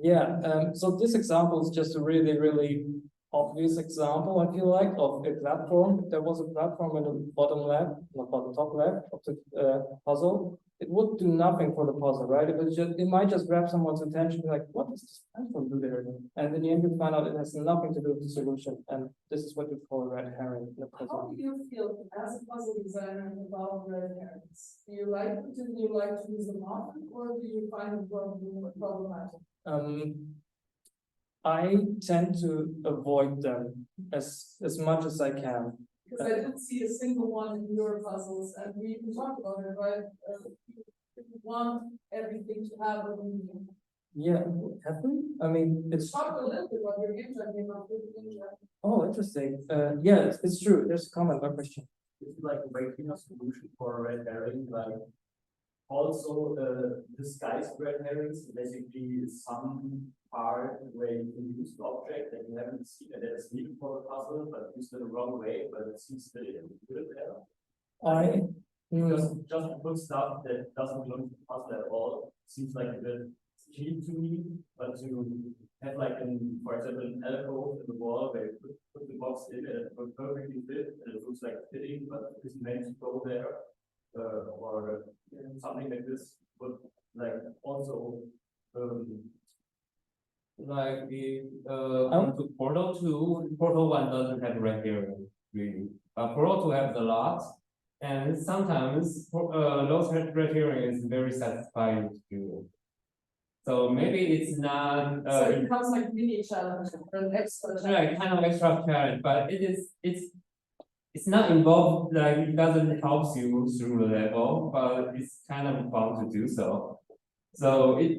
Yeah, so this example is just a really obvious example, I feel like, of a platform. There was a platform in the bottom left, not bottom top left of the puzzle. It would do nothing for the puzzle, right? It might just grab someone's attention, like, what does this platform do there? And in the end, you find out it has nothing to do with the solution. And this is what you call a red herring in the How puzzle. do you feel as a puzzle designer about red herrings? Do you like to use them often, or do you find them problematic? I tend to avoid them as much as I can. Because I didn't see a single one in your puzzles, and we talked about it, right? You want everything to have a meaning. Yeah, have we? I mean, it's. Talk a little bit about your engine, about the engine. Oh, interesting. Yeah, it's true. There's a comment, one question. It's like making a solution for a red herring, like also disguised red herrings, basically some part where you can use the object that you haven't seen that is needed for the puzzle, but used in the wrong way, but it seems that it good there. Just put stuff that doesn't belong to the puzzle at all seems like a bit cheap to me, but to have like for example, an alcove in the wall where you put the box in and it would perfectly fit and it looks like fitting, but it isn't meant to go there, or something like this would like also Like the to Portal 2, Portal 1 doesn't have red herring, really. Portal 2 has a lot, and sometimes those red herring is very satisfying to do. So maybe it's not So it becomes like mini challenge or an extra challenge. right, kind of extra challenge, but it's not involved, like it doesn't help you through the level, but it's kind of fun to do so. So it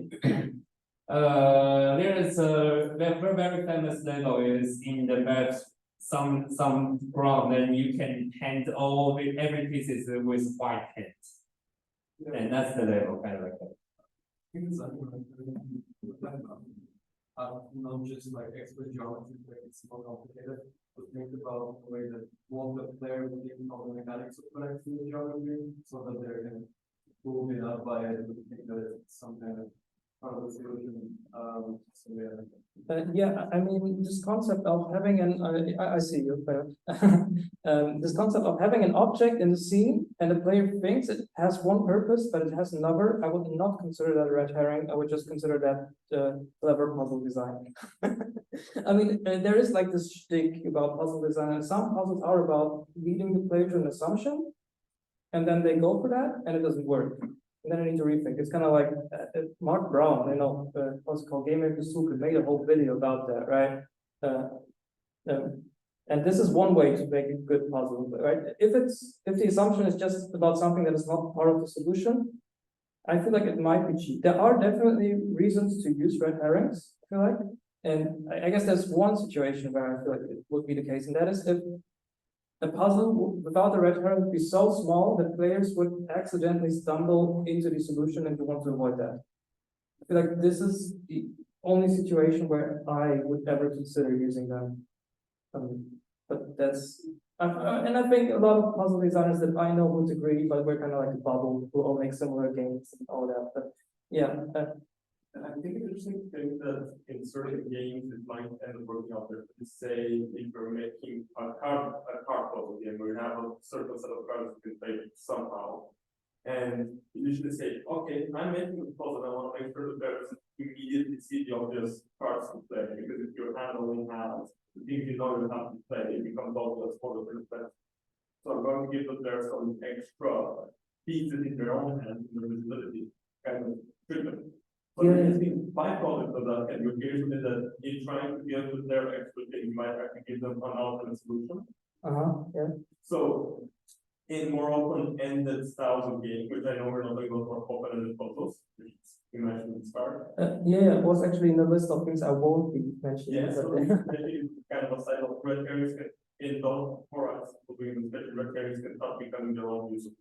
there is a very famous level is in the map some ground, and you can paint every pieces with white paint. And that's the level, kind of like that. Not just like expert geometry, like it's more complicated, but think about the way that one player would think of the mechanics of connecting the geometry, so that they can move it up by it, think that it's some kind of part of the solution. So Yeah, I mean, this concept of having I see you, but this concept of having an object in the scene and the player thinks it has one purpose, but it has another, I would not consider that a red herring. I would just consider that clever puzzle design. I mean, there is like this shtick about puzzle design, and some puzzles are about leading the player to an assumption, and then they go for that, and it doesn't work. And then I need to rethink. It's kind of like Mark Brown, what's it called, Game Lab, made a whole video about that, right? And this is one way to make a good puzzle, right? If the assumption is just about something that is not part of the solution, I feel like it might be cheap. There are definitely reasons to use red herrings, I feel like. And I guess there's one situation where I feel like it would be the case, and that is if a puzzle without the red herring would be so small that players would accidentally stumble into the solution, and you want to avoid that. I feel like this is the only situation where I would ever consider using them. But that's, and I think a lot of puzzle designers that I know would agree, but we're kind of like a bubble who all make similar games and all that. But yeah. And I think it's interesting to think that in certain games it might end up working out there. Say if you're making a card puzzle game where you have a certain set of cards you can play somehow. And you usually say, okay, I'm making a puzzle, I want to make sure that there's immediately see the obvious cards to play, because if your hand only has the things you don't even have to play, it becomes obvious for the first time. So I'm going to give them there some extra pieces in their own hand, in the visibility, kind of treatment. But the byproduct of that can be occasionally that in trying to get with their expertise, you might have to give them an alternate solution. Yeah. So in more open-ended styles of game, which I know we're not going to go for open-ended puzzles, which you mentioned at the start. Yeah, it was actually in the list of things I won't be mentioning. Yeah, so maybe kind of a side of red herrings in those for us, especially red herrings can start becoming their own use of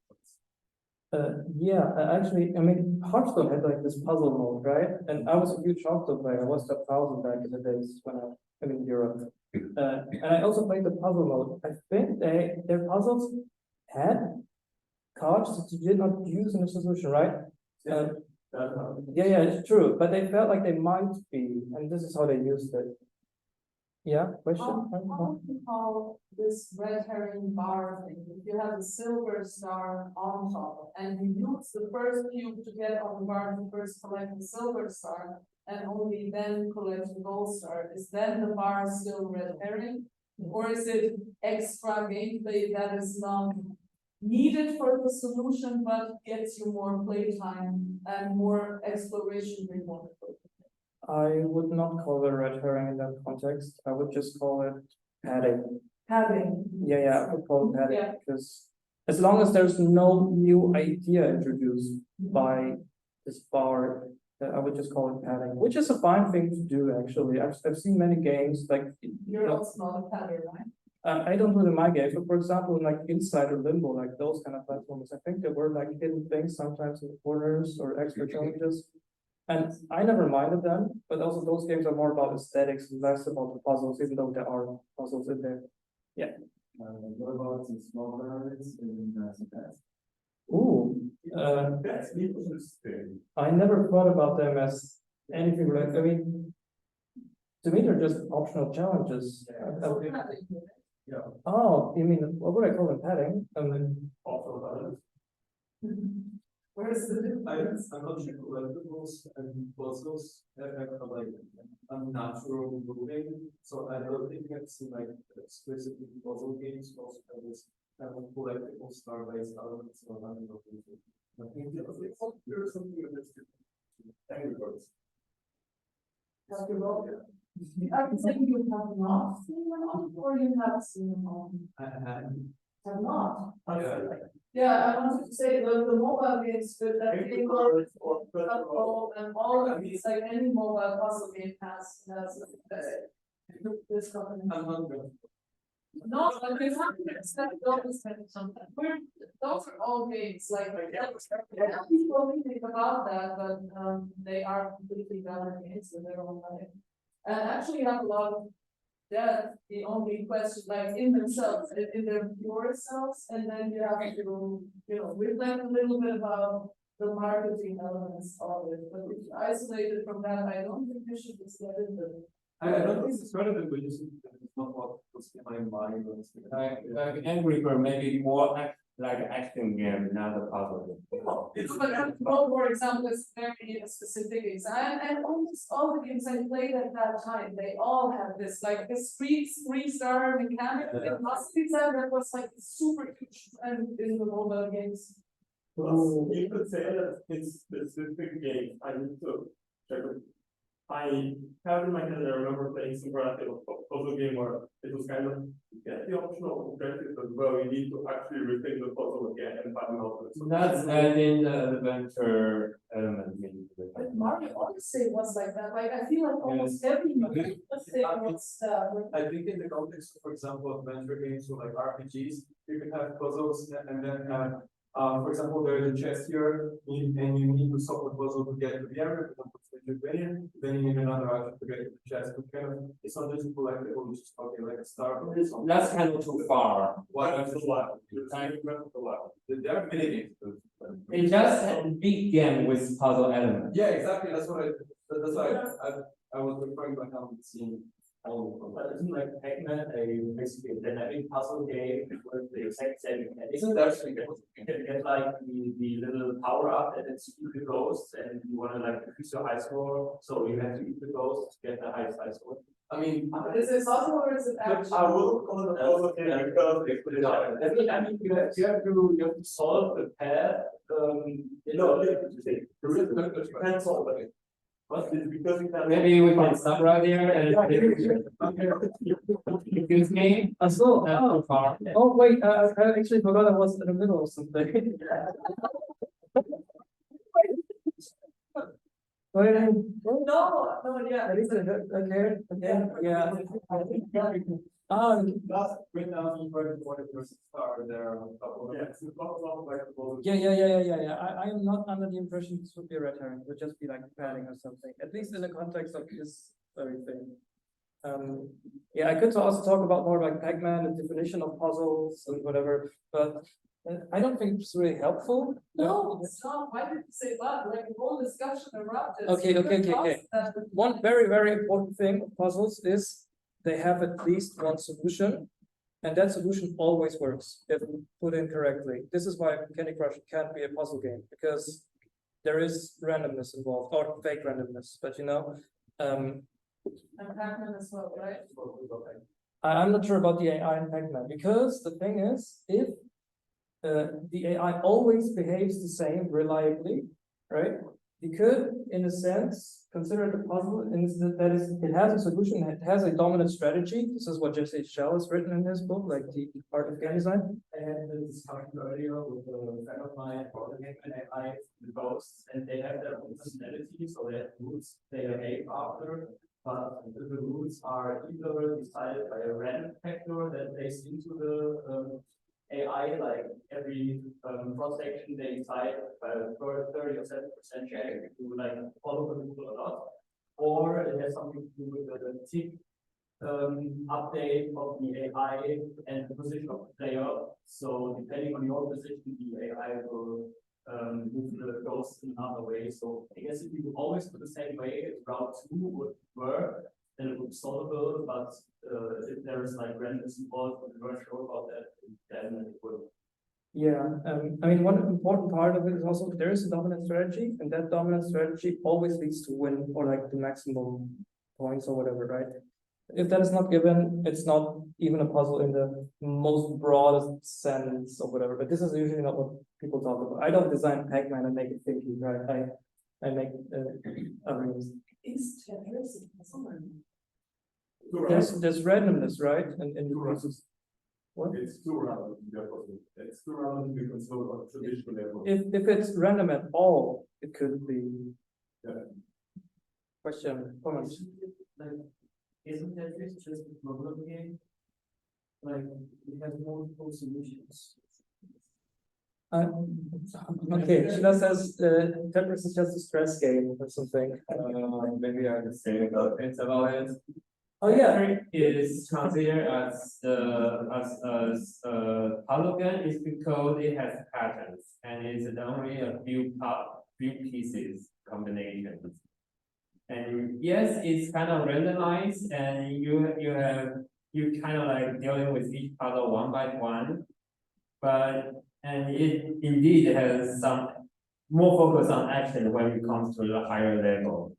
Yeah, actually, I mean, Hearthstone had like this puzzle mode, right? And I was a huge Hearthstone player. I was top 1,000 back in the days when I'm in Europe. And I also played the puzzle mode. I think their puzzles had cards that you did not use in the solution, right? Yeah, it's true. But they felt like they might be, and this is how they used it. Yeah, question? How would you call this red herring bar thing? If you have a silver star on top and you use the first cube to get on the bar to first collect the silver star and only then collect the gold star, is then the bar still red herring? Or is it extra gameplay that is not needed for the solution, but gets you more playtime and more exploration reward? I would not call it red herring in that context. I would just call it padding. Having. Yeah, I would call it padding Yeah. because as long as there's no new idea introduced by this bar, I would just call it padding, which is a fine thing to do actually. I've seen many games like You're also not a pattern, right? I don't do it in my games, but for example, like Inside or Limbo, like those kind of platforms, I think there were like hidden things sometimes in the corners or extra challenges. And I never minded them, but also those games are more about aesthetics and less about the puzzles, even though there are puzzles in there. What about the small variants in Japan? Ooh, That's interesting. I never thought about them as anything like, I mean, to me, they're just optional challenges. Oh, you mean, what would I call them, padding? I mean, Also, Where's the difference? I'm not sure collectibles and puzzles have like unnatural moving, so I don't think I've seen like explicitly puzzle games also have this kind of collectible star-based elements or unnatural moving. I think there's something that's Angry Birds. I'm saying you have not seen them on, or you have seen them on? Have not. Yeah, I wanted to say the mobile games with that Angry thing Birds or and all of these, like any mobile puzzle game has this company. I'm not good. No, but there's something something. Those are all games, like, people think about that, but, they are completely valid games in their own way. And actually have a lot of that, the only question, like, in themselves, in their pure selves, and then you have to, reflect a little bit about the marketing elements of it, but if you isolate it from that, I don't think you should just let it in. I don't think it's relevant, but it's not what was in my mind. Like Angry Bird maybe more like an action game, not a puzzle game. But for example, is very specific exam, and almost all the games I played at that time, they all had this, like this three star mechanic, and last exam that was like super huge and in the mobile games. You could say that it's specific game. I need to check it. I have in my head, I remember playing some puzzle game where it was kind of get the optional objectives as well. You need to actually rethink the puzzle again and find out. That's adding the adventure element into it. But Mario Odyssey was like that, like I feel like almost every movie was I think in the context, for example, adventure games or like RPGs, you can have puzzles and then have, for example, there's a chest here, and you need to solve a puzzle to get to the area, for example, then you need another item to get to the chest. But kind of, it's not just collectible, it's just okay, like a star. That's kind of too far. That's the level. The level. There are many games. It just a big game with puzzle elements. Yeah, exactly. That's why I was referring to how it's seen. But isn't like Pac-Man basically a dynamic puzzle game with the exact same mechanics? Isn't that You can get like the little power up and it's eat the ghosts, and you want to like increase your high score, so you have to eat the ghosts to get the highest high score. I mean, Is it puzzle or is it action? I will call it a puzzle game because they put it out. I mean, you have to solve the path. You can't solve it. But it's because you can. Maybe we can stop right here and excuse me. so, Not too far. oh, wait, I actually forgot I was in the middle of something. Wait, No, yeah. okay, yeah. last right now, you heard what it was star there on top of Yeah, it. it's a lot like the puzzle. Yeah. I am not under the impression this would be a red herring, it would just be like padding or something, at least in the context of this very thing. Yeah, I could also talk about more like Pac-Man, the definition of puzzles and whatever, but I don't think it's really helpful. No, stop, why did you say that? Like the whole discussion erupted. Okay. One very, very important thing of puzzles is they have at least one solution, and that solution always works if put in correctly. This is why Candy Crush can't be a puzzle game, because there is randomness involved, or fake randomness, but you know, And Pac-Man as well, right? I'm not sure about the AI in Pac-Man, because the thing is, if the AI always behaves the same reliably, right? You could, in a sense, consider it a puzzle, in that it has a solution, it has a dominant strategy. This is what CGL has written in his book, like the art of game design. I had the discussion earlier with a friend of mine about the game and AI, the ghosts, and they have their own personality, so they have roots they behave after, but the roots are either decided by a random factor that plays into the AI, like every cross section they decide by 30 or 70% check to like follow the rule or not, or it has something to do with the tick update of the AI and the position of the player. So depending on your position, the AI will move the ghost in another way. So I guess if you always do the same way, route 2 would work, then it would be solvable. But if there is like randomness involved, and you're not sure about that, then it would. Yeah, I mean, one important part of it is also there is a dominant strategy, and that dominant strategy always leads to win or like the maximum points or whatever, right? If that is not given, it's not even a puzzle in the most broadest sense or whatever. But this is usually not what people talk about. I don't design Pac-Man and make it thinky, right? I make other games. Is Tetris a puzzle? There's randomness, right? And what? It's too random to be a puzzle. It's too random to be considered on a traditional level. If it's random at all, it could be. Yeah. Question, comments? Isn't that just a problem game? Like, it has multiple solutions. Okay, Sheila says Tetris is just a stress game or something. Maybe I can say a couple things about it. Oh yeah, It is considered as polygon is because it has patterns and it's only a few pieces combinations. And yes, it's kind of randomized, and you kind of like dealing with each puzzle one by one, and it indeed has some more focus on action when it comes to the higher level.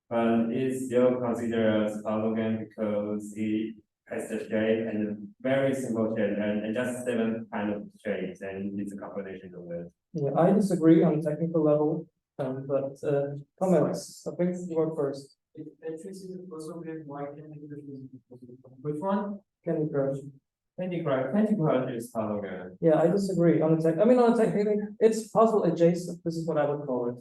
But it's still considered as puzzle game because it has the shape and a very simple shape and just 7 kind of shapes, and it's a combination of it. yeah, I disagree on a technical level, but comments. I think you were first. If Tetris is a puzzle game, why can't it be a puzzle game? Which one? Candy Crush. Candy Crush is puzzle game. Yeah, I disagree on the tech. I mean, on the technical, it's puzzle adjacent. This is what I would call it.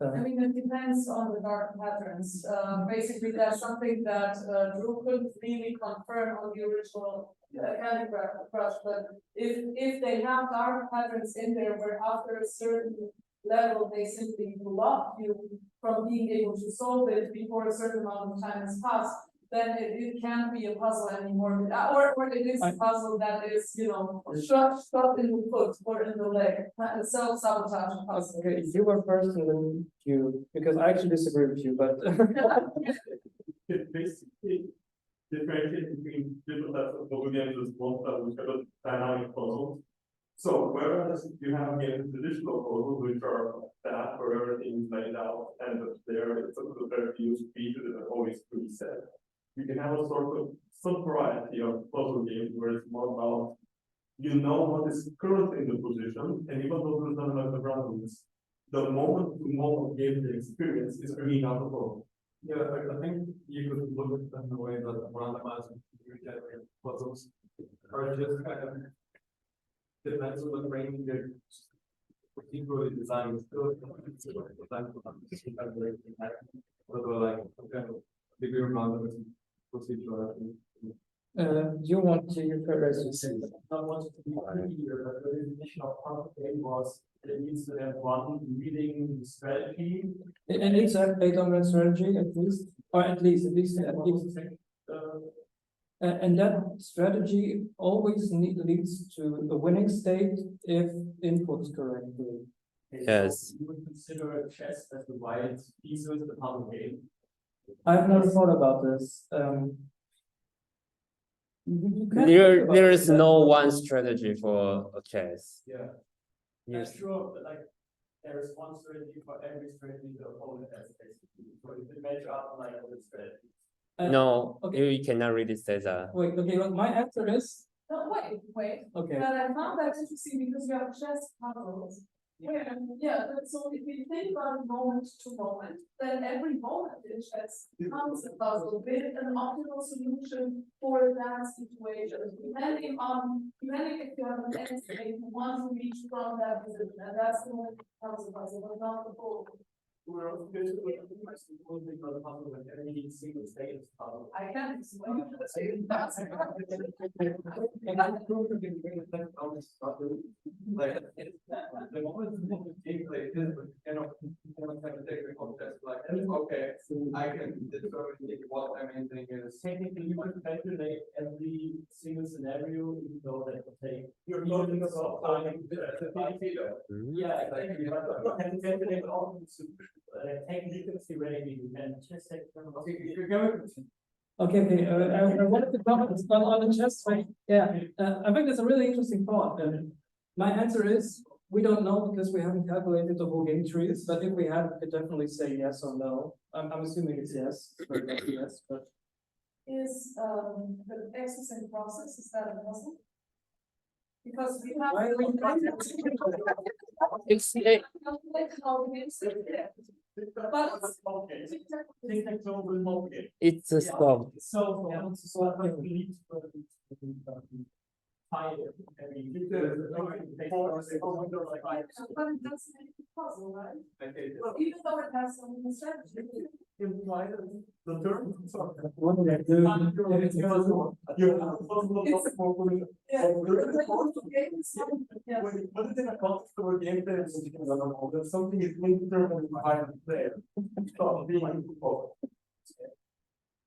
I mean, it depends on the dark patterns. Basically, that's something that Drew couldn't really confirm on the original Candy Crush. But if they have dark patterns in there where after a certain level they simply block you from being able to solve it before a certain amount of time has passed, then it can't be a puzzle anymore. Or it is a puzzle that is, you know, shot in the foot or in the leg, self-sabotage puzzle. Okay, you were first and then you, because I actually disagree with you, but It basically differentiates between different types of puzzle games as one that which are dynamic puzzles. So whereas you have again traditional puzzles which are that where everything is laid out and there it's sort of very few features that are always preset. You can have a sort of some variety of puzzle games where it's more about you know what is currently in the position, and even though there's not enough randomness, the moment to moment gameplay experience is bringing out the puzzle. Yeah, I think you could look at them the way that randomized regenerate puzzles are just kind of depends on the brain you're particularly designing still. Whether like kind of degree of randomness procedural. you want to you first. I wanted to be clear that the definition of puzzle game was it needs to have one reading strategy. And it's a dominant strategy at least, or at least. And that strategy always leads to a winning state if input correctly. Yes. You would consider chess as the white piece of the puzzle game. I've never thought about this. You can't think about There it is that no way. one strategy for a chess. Yeah. Yes. That's true, but like, there is one strategy for every strategy the opponent has basically, so if you measure up like all the strategies. No, okay. you cannot really say that. Wait, okay, well, my answer is, No, wait, okay, but I found that interesting because you have chess puzzles. Where, yeah, but so if we think about moment to moment, then every moment in chess becomes a puzzle with an optimal solution for that situation. Depending if you have an end state, you want to reach from that position, and that's the moment it becomes a puzzle, but not the whole. We're also basically supposing the puzzle with every single state is puzzle. I can't explain. That's The moment the gameplay is, kind of technical test, like, okay, I can determine what my main thing is. Technically, you would calculate every single scenario, even though that would take. You're talking about planning. Yeah, exactly, but you can calculate all the solutions, technically, theoretically, you can just take. okay, I wanted to comment on the chess, right? Yeah, I think that's a really interesting thought, and my answer is, we don't know because we haven't calculated the whole game trees, but if we had, we could definitely say yes or no. I'm assuming it's yes, but yes, but. Is the exercise process, is that a puzzle? Because we have. Why are we- It's, Calculate how we sit there. But it's a stop. So, I believe. Fire, I mean, but it doesn't make it puzzle, right? Well, even though it has some strategy. Imply that the term. What do they do? Yeah. Yes. When you put it in a context of a game, there's something is indeterminate behind the player. Stop being involved.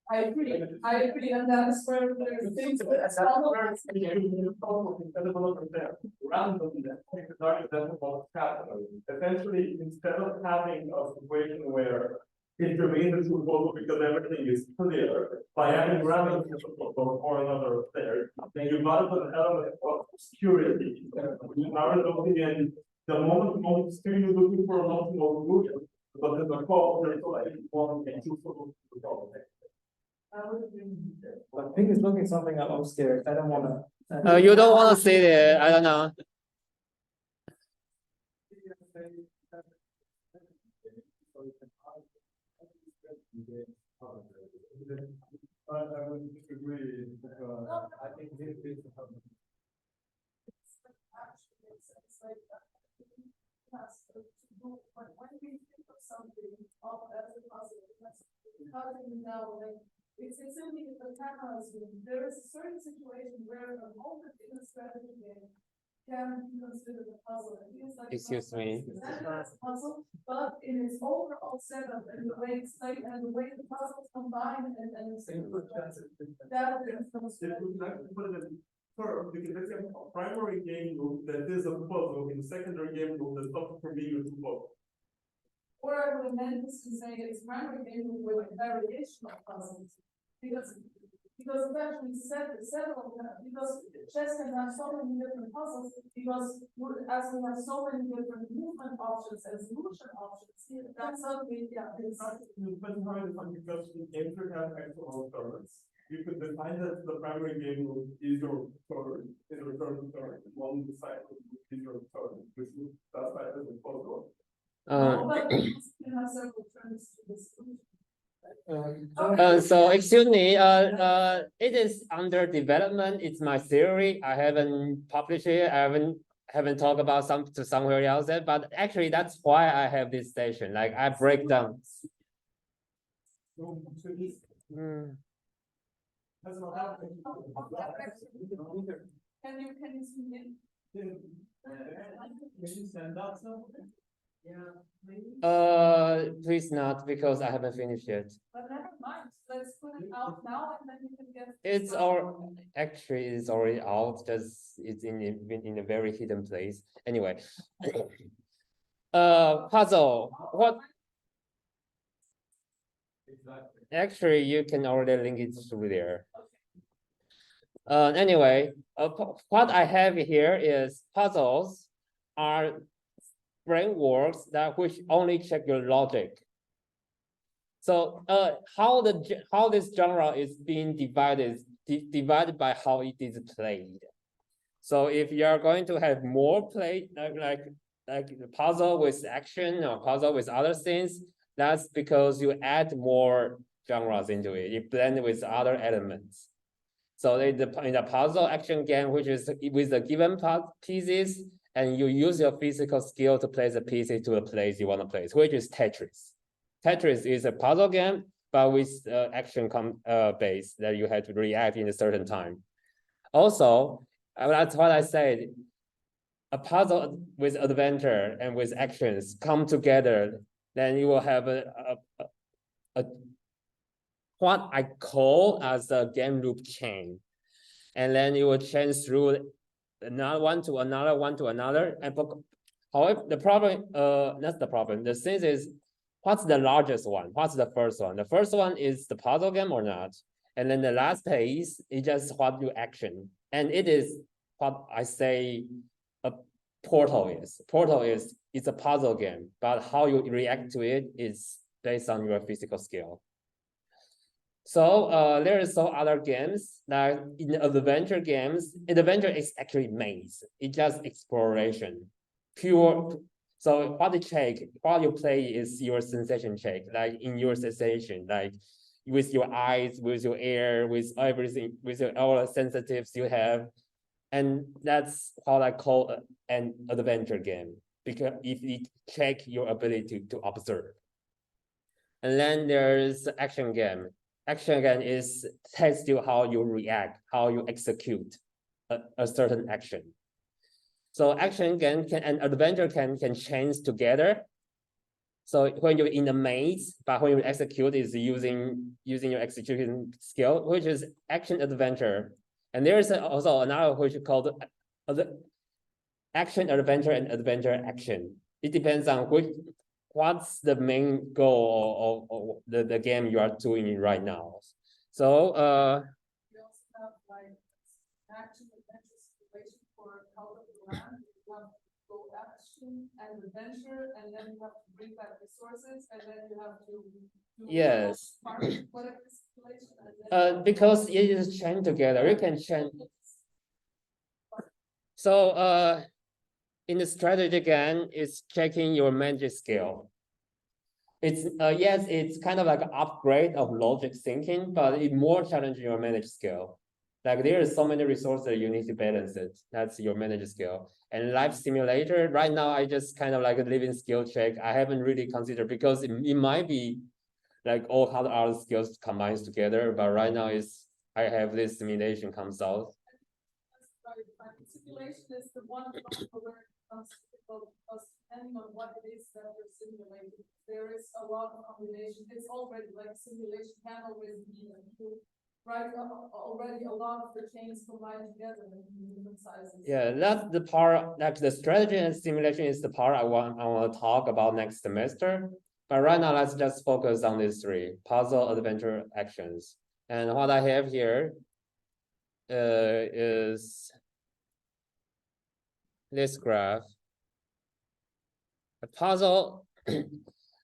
I agree, and that is where there's things that's Essentially, instead of having a situation where it remains a true puzzle because everything is clear, by adding random or another player, then you got an element of security. You are looking in the moment still you're looking for a multiple solution, but there's a call, there's like one and two solutions to the problem. I think it's looking something up. I'm scared. I don't wanna. You don't want to say that. I don't know. I would disagree, I think this is. When we think of something of as a puzzle, how do we know, like, it's simply the camera is there is a certain situation where a moment in a strategy game can be considered a puzzle. It feels like Excuse me. As a puzzle, but in its overall setup and the way it's like and the way the puzzles combine and that is Because let's say a primary game loop that is a puzzle in secondary game loop that's not for me to puzzle. or I would amend this to say it's primary game with a variation of puzzles. Because it's actually several, because chess can have so many different puzzles, because as we have so many different movement options and solution options, that's something, yeah, it's. Because the game should have actual turns. You could define that the primary game loop is your turn, is your turn, one side is your turn, which is that side is a puzzle. But you can have several turns to the solution. So excuse me, it is under development. It's my theory. I haven't published it. I haven't talked about somewhere else yet, but actually that's why I have this session. Like I break down. That's not happening. Can you zoom in? Can you send out something? Please not, because I haven't finished yet. But never mind, let's put it out now and then you can get. It's already out, just it's in a very hidden place. Anyway. Puzzle. What? Exactly. Actually, you can already link it through there. Anyway, what I have here is puzzles are frameworks that which only check your logic. So how this genre is being divided divided by how it is played. So if you are going to have more play like the puzzle with action or puzzle with other things, that's because you add more genres into it. You blend with other elements. So in the puzzle action game, which is with the given pieces, and you use your physical skill to place the pieces to a place you want to place, which is Tetris. Tetris is a puzzle game, but with action base that you have to react in a certain time. Also, that's what I said. A puzzle with adventure and with actions come together, then you will have a what I call as a game loop chain. And then it will change through another one to another one to another. And however, the problem, that's the problem. The thing is, what's the largest one? What's the first one? The first one is the puzzle game or not? And then the last phase is just what you action. And it is what I say a Portal is. Portal is it's a puzzle game, but how you react to it is based on your physical skill. So there are some other games that in adventure games, adventure is actually maze. It's just exploration, pure. So what you check, what you play is your sensation check, like in your sensation, like with your eyes, with your ear, with everything, with all the sensitives you have. And that's how I call an adventure game, because if it check your ability to observe. And then there's action game. Action game is test you how you react, how you execute a certain action. So action game and adventure can change together. So when you're in a maze, but when you execute is using your execution skill, which is action adventure. And there's also another which is called action adventure and adventure action. It depends on what's the main goal of the game you are doing right now. So We also have like action adventure situation for Cologne Game Lab. You have to go action and adventure, and then you have to bring back resources, and then you have to do yes, situation. because it is chained together. You can chain. So in the strategy game, it's checking your magic skill. It's yes, it's kind of like an upgrade of logic thinking, but it more challenging your manage skill. Like there are so many resources you need to balance it. That's your manage skill. And life simulator, right now I just kind of like a living skill check. I haven't really considered because it might be like all other skills combines together, but right now I have this simulation comes out. Simulation is the one where it comes because depending on what it is that you're simulating, there is a lot of combination. It's already like simulation can always be right already a lot of the chains combined together in different sizes. Yeah, that's the part, like the strategy and simulation is the part I want to talk about next semester. But right now, let's just focus on these three: puzzle, adventure, actions. And what I have here is this graph. A puzzle,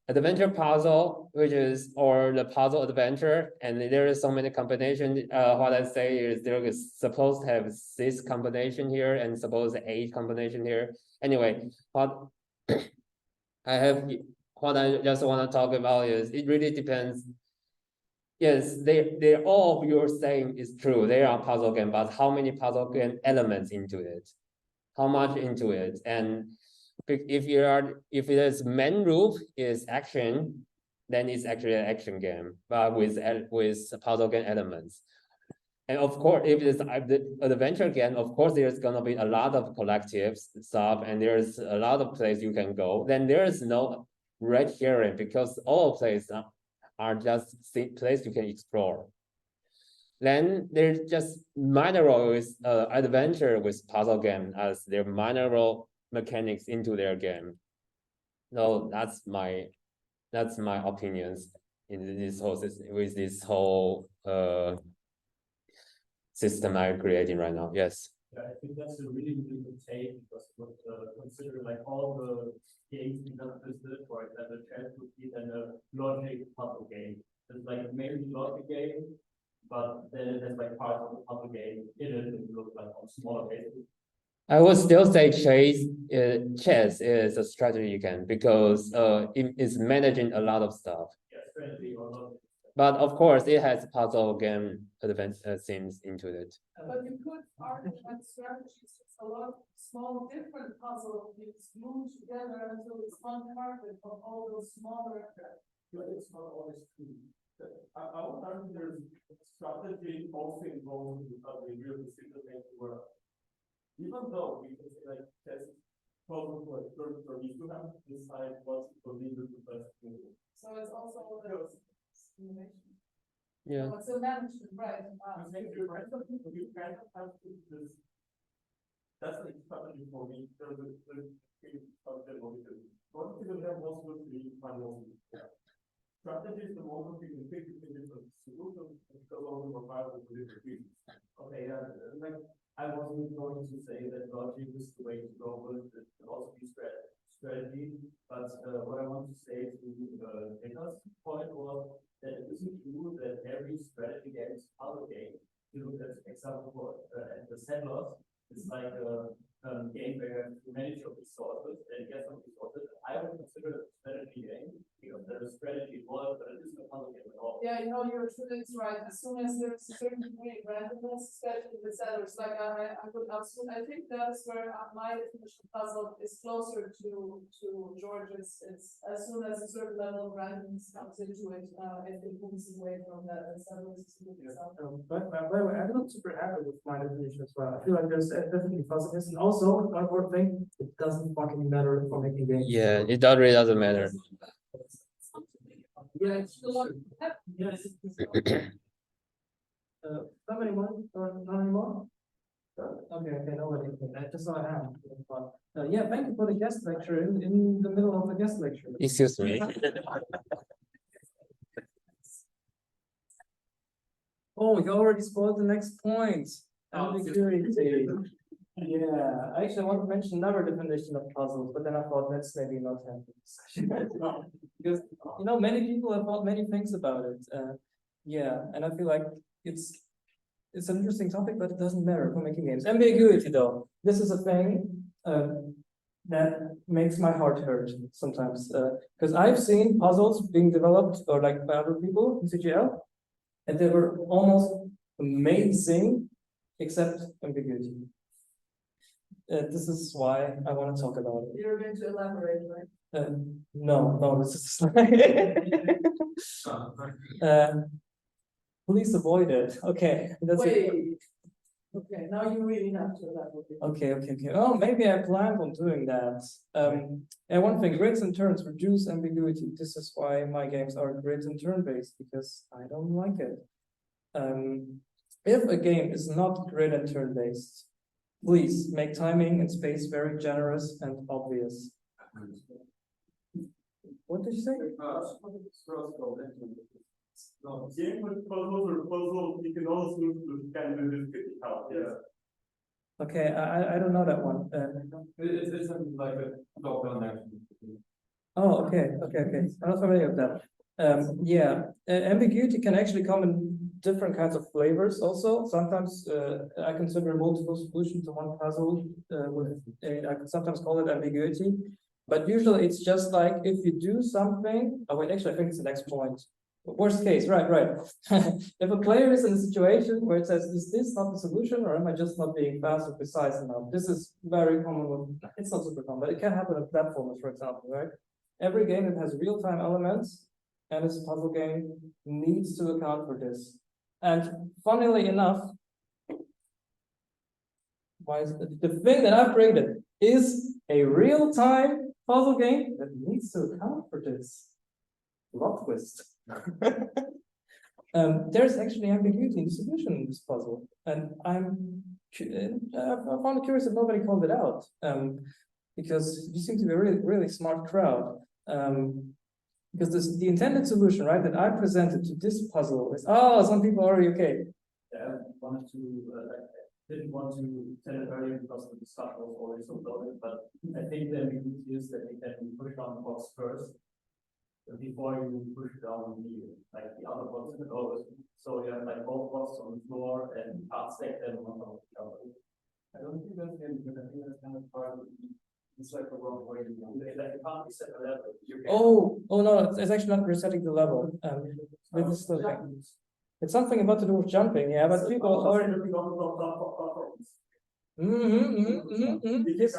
adventure puzzle, which is, or the puzzle adventure, and there is so many combinations. What I say is there is supposed to have this combination here and suppose 8 combination here. Anyway, what I just want to talk about is it really depends. Yes, they all of your saying is true. They are puzzle game, but how many puzzle game elements into it? How much into it? And if there's main rule is action, then it's actually an action game, but with puzzle game elements. And of course, if it's the adventure game, of course, there's gonna be a lot of collective stuff, and there's a lot of places you can go. Then there is no red herring because all places are just places you can explore. Then there's just minor role with adventure with puzzle game as their minor role mechanics into their game. So that's my opinions in this whole system, with this whole system I'm creating right now. Yes. Yeah, I think that's a really, really good take because what consider like all the games we have listed, for example, chess would be then a logic puzzle game. It's like maybe logic game, but then it has like parts of the puzzle game in it and look like on smaller bases. I would still say chess is a strategy game because it is managing a lot of stuff. Yeah, strategy or logic. But of course, it has puzzle game themes into it. But you could argue that strategy is a lot of small different puzzle things glued together until it's one carpet of all those smaller. But it's not always true. I would argue there's strategy also involved because we real decision making work. Even though we can say like chess puzzle for a third, you still have to decide what's the leader to best move. So it's also simulation. Yeah. Oh, it's a management, right? I think you're right. You kind of have to this. That's like strategy for me. There's a something what you can have most of the final. Strategy is the moment you can pick different solutions and go over the files with different reasons. Okay, yeah, like I wasn't going to say that logic is the way to go, but it can also be strategy. But what I want to say to Nick's point was that it isn't true that every strategy game is a puzzle game. You look at example for the Settlers, it's like a game where you manage your resources and get some resources. I would consider it a strategy game because there is strategy involved, but it isn't a puzzle game at all. Yeah, you know, you're absolutely right. As soon as there's a certain degree of randomness, especially with sellers, like I I think that's where my definition of puzzle is closer to George's. It's as soon as a certain level of randomness comes into it, it moves away from that. Sellers is a good example. But by the way, I'm not super happy with my definition as well. I feel like there's definitely fuzziness, and also one more thing, it doesn't fucking matter for making games. Yeah, it really doesn't matter. Yeah, it's a lot. Yes. How many more? Or not anymore? Okay, nobody. Just so I have. Yeah, thank you for the guest lecture in the middle of the guest lecture. Excuse me. Oh, you already spoiled the next point. Ambiguity. Yeah, actually, I want to mention another definition of puzzles, but then I thought that's maybe not happening. Because, you know, many people have thought many things about it. Yeah, and I feel like it's an interesting topic, but it doesn't matter for making games. Ambiguity, though, this is a thing that makes my heart hurt sometimes. Because I've seen puzzles being developed or like by other people in CGL, and they were almost amazing, except ambiguity. This is why I want to talk about it. You're going to elaborate, right? No, this is please avoid it. Okay, that's it. Wait. Okay, now you really have to elaborate. Okay. Oh, maybe I planned on doing that. And one thing, grids and turns reduce ambiguity. This is why my games are grid and turn based, because I don't like it. If a game is not grid and turn based, please make timing and space very generous and obvious. What did you say? No, game with puzzles, you can also kind of difficult. Yeah. Okay, I don't know that one. It's like a top-down action. Oh, okay. I'm not familiar with that. Yeah, ambiguity can actually come in different kinds of flavors also. Sometimes I consider multiple solutions to one puzzle. I can sometimes call it ambiguity, but usually it's just like if you do something. Oh wait, actually I think it's the next point. Worst case, right. If a player is in a situation where it says, is this not the solution, or am I just not being fast or precise enough? This is very common. It's not super common, but it can happen in platformers, for example, right? Every game that has real-time elements and is a puzzle game needs to account for this. And funnily enough, the thing that I've created is a real-time puzzle game that needs to account for this. Plot twist. There's actually ambiguity in the solution in this puzzle, and I found it curious that nobody called it out, because you seem to be a really smart crowd. Because the intended solution, right, that I presented to this puzzle is, some people are already okay. I wanted to, didn't want to tell it earlier because the discussion was already so loaded, but I think the ambiguity is that you can push down the box first before you push down the other box can always. So you have like both boxes on the floor and can't stack them on top of each other. I don't think that's good, but I think that's kind of part of it's like a wrong way to do it. Like you can't reset the level. Oh no, it's actually not resetting the level. This is the thing. It's something about to do with jumping, yeah, but people already. Yes.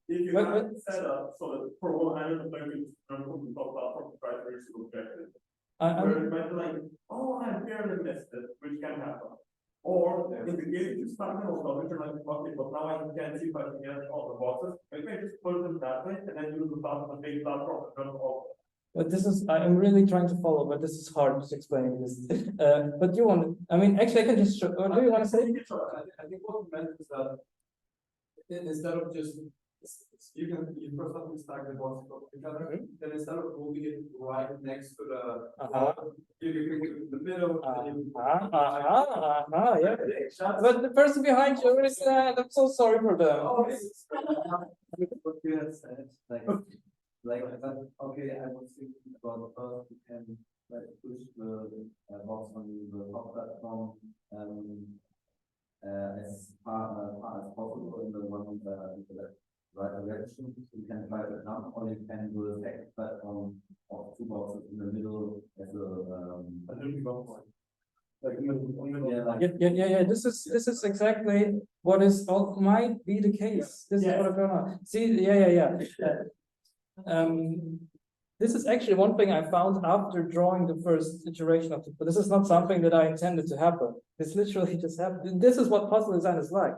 If you But- have it set up so that for one item, like you jump from the top platform to try to reach the objective. Where it might be like, oh, I barely missed it, which can happen. Or in the case you start in which you're like, okay, but now I can see if I can get all the boxes. I can just put them that way and then use the top of the big platform and jump off. But this is, I'm really trying to follow, but this is hard to explain this. But you want, I mean, actually, I can just show, do you want to say? I think what we meant is that instead of just you first have to stack the boxes on each other, then instead of moving it right next to the you can put it in the middle. Yeah. But the person behind you is, I'm so sorry for them. What you had said, like I thought, okay, I was thinking about the first you can like push the box on the top platform as far as possible in the one the right direction. You can try to jump, or you can do a second platform of two boxes in the middle as a little point. Like Yeah. This is exactly what is might be the case. This is what I'm going on. See, yeah. This is actually one thing I found after drawing the first iteration of it, but this is not something that I intended to happen. This literally just happened. This is what puzzle design is like.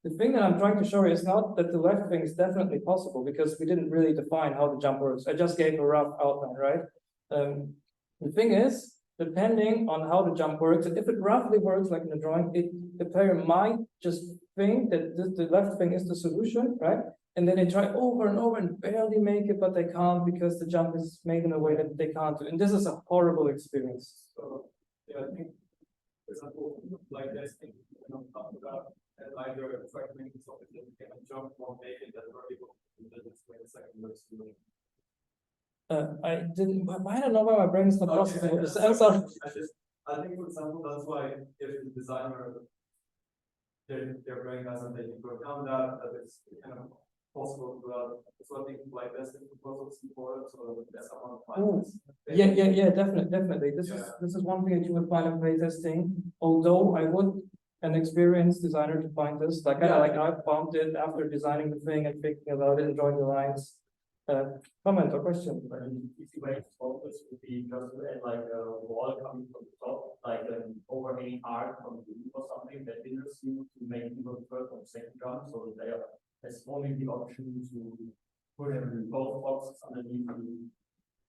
The thing that I'm trying to show you is not that the left thing is definitely possible, because we didn't really define how the jump works. I just gave a rough outline, right? The thing is, depending on how the jump works, and if it roughly works like in the drawing, the player might just think that the left thing is the solution, right? And then they try over and over and barely make it, but they can't because the jump is made in a way that they can't do. And this is a horrible experience. So yeah, I think for example, like this thing talk about and either fragmenting something that you can jump or make it that vertical. That is where the second works. I don't know why my brain is not processing this. I'm sorry. I think, for example, that's why if the designer they're bringing us and taking into account that it's kind of possible to so I think like this proposals important so that someone finds Yeah, definitely. This is one thing that you would find in playtesting. Although I would an experienced designer to find this, like I found it after designing the thing and thinking about it and drawing the lines. Comment or question? Easy way to solve this would be just to add like a wall coming from the top, like an overhanging arc from the roof or something that hinders you to make people first or second jump, so that they there's only the option to put in both boxes underneath the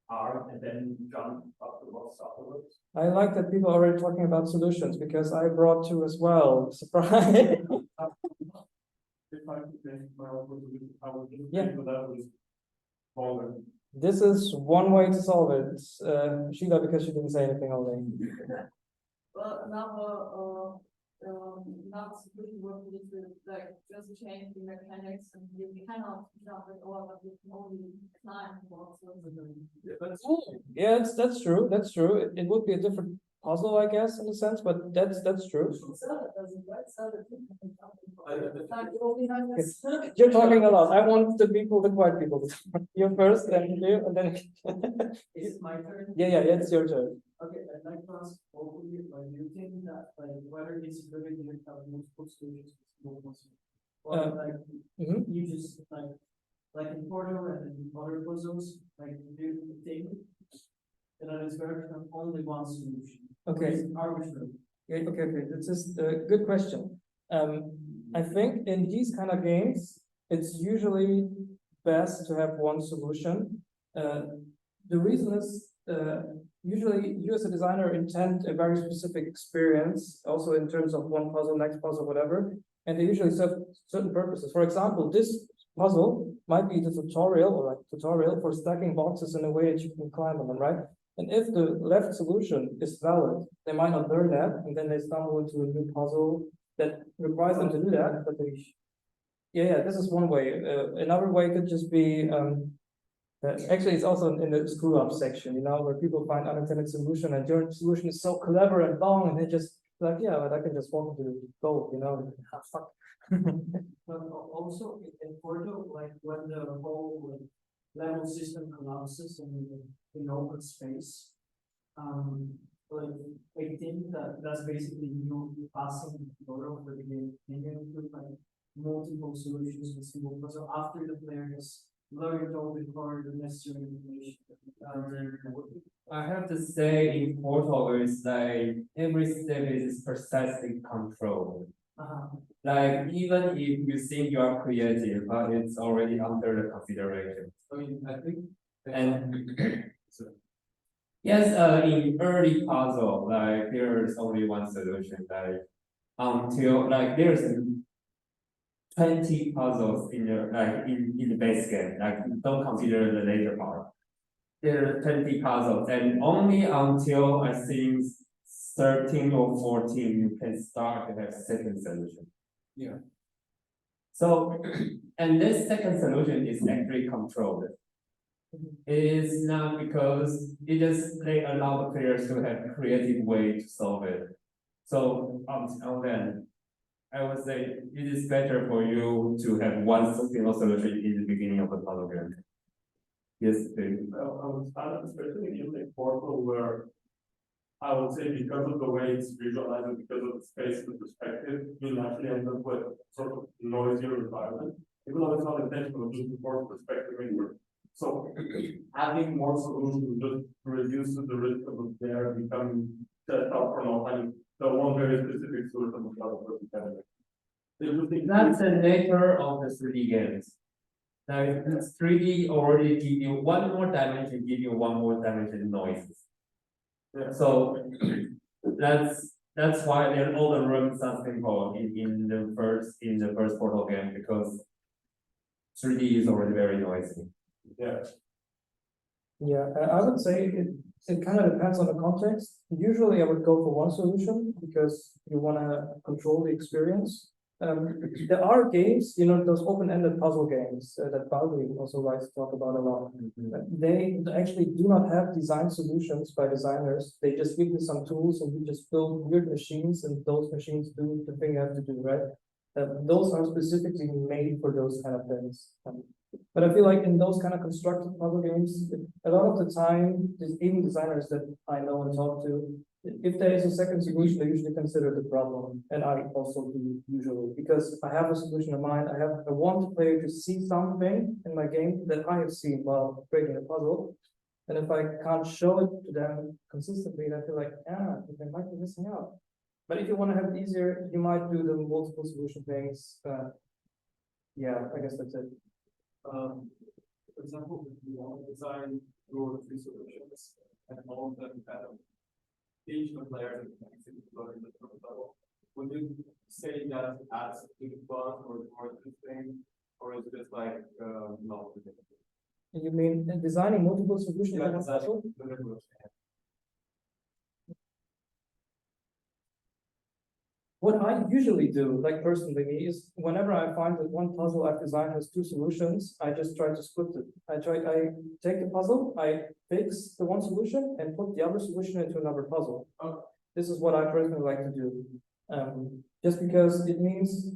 arc and then jump up the box afterwards. I like that people are already talking about solutions, because I brought two as well. Surprise! If I could make my own solution, I would just Yeah. think that was forward. This is one way to solve it. Sheila, because she didn't say anything already. Well, not really work with like just change the mechanics, and you cannot jump it over, but you can only climb boxes. Yeah, that's true. That's true. It would be a different puzzle, I guess, in a sense, but that's true. You're talking a lot. I want the quiet people to talk. You first, then you, and then. Is it my turn? Yeah, it's your turn. Okay, I'd like to ask both of you, do you think that whether it's really you have multiple solutions or you just like in Portal and in other puzzles, do you think that it's better to have only one solution? Okay. Arbitrary. Okay. This is a good question. I think in these kind of games, it's usually best to have one solution. The reason is usually you as a designer intend a very specific experience, also in terms of one puzzle, next puzzle, whatever, and they usually serve certain purposes. For example, this puzzle might be the tutorial for stacking boxes in a way that you can climb on them, right? And if the left solution is valid, they might not learn that, and then they stumble into a new puzzle that requires them to do that, but they. Yeah, this is one way. Another way could just be actually it's also in the screw up section, where people find unintended solution and your solution is so clever and long, and they just like, yeah, but I can just walk into gold, fuck. But also in Porto, like when the whole level system collapses in open space, like I think that's basically you passing the photo for the game, and then with like multiple solutions with single puzzle after the player has learned all the necessary information. I have to say in Portal is like every step is precisely controlled. Like even if you think you are creative, but it's already under the consideration. I mean, I think. And yes, in early puzzle, like there is only one solution. Like until like there's 20 puzzles in the in the base game. Like don't consider the later part. There are 20 puzzles, and only until I think 13 or 14 you can start to have second solution. Yeah. So, and this second solution is actually controlled. It is not because it just they allow the players to have a creative way to solve it. So until then, I would say it is better for you to have one single solution in the beginning of the puzzle game. Yes, please. I would start especially in a portal where I would say because of the way it's visualized and because of the space and the perspective, you naturally end up with sort of noisier environment. Even though it's not intentional, just before perspective anywhere. So having more solutions just reduces the risk of a player becoming set up for not having the one very specific solution of the That's the nature of the 3D games. Now, it's 3D already give you one more dimension, give you one more dimension noises. Yeah. So that's why there's all the rooms are simple in the first Portal game, because 3D is already very noisy. Yeah. Yeah, I would say it kind of depends on the context. Usually I would go for one solution because you want to control the experience. There are games, those open-ended puzzle games that Baldi also likes to talk about a lot. They actually do not have design solutions by designers. They just give you some tools and you just build weird machines, and those machines do the thing you have to do, right? Those are specifically made for those kind of things. But I feel like in those kind of constructed puzzle games, a lot of the time, even designers that I know and talk to, if there is a second solution, they usually consider the problem, and I also do usually, because I have a solution in mind. I want the player to see something in my game that I have seen while creating a puzzle, and if I can't show it to them consistently, I feel like, they might be missing out. But if you want to have it easier, you might do the multiple solution things. Yeah, I guess that's it. For example, if you want to design your 3 solutions and all of them kind of teach the player the different level, would you say that adds to the fun or more to the thing, or is it just like not? You mean designing multiple solutions? Yeah, in a puzzle? What I usually do, like personally, is whenever I find that one puzzle I've designed has 2 solutions, I just try to split it. I take the puzzle, I fix the one solution and put the other solution into another puzzle. This is what I personally like to do. Just because it means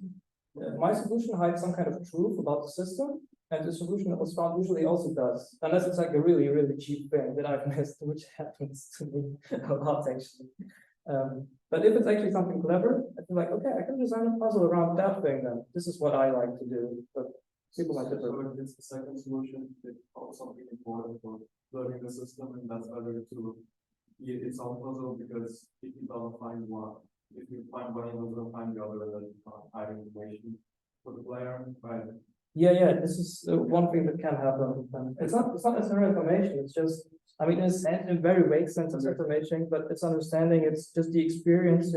my solution hides some kind of truth about the system, and the solution that was found usually also does, unless it's like a really, really cheap thing that I've missed, which happens to me a lot actually. But if it's actually something clever, I feel like, okay, I can design a puzzle around that thing then. This is what I like to do, but people might differ. So it's the second solution, it's also something important for learning the system, and that's better to create its own puzzle, because if you don't find one, if you find one, you're going to find the other, and hiding information for the player, right? Yeah, this is one thing that can happen. It's not necessarily information, it's just, I mean, it's in a very vague sense of information, but it's understanding, it's just the experience,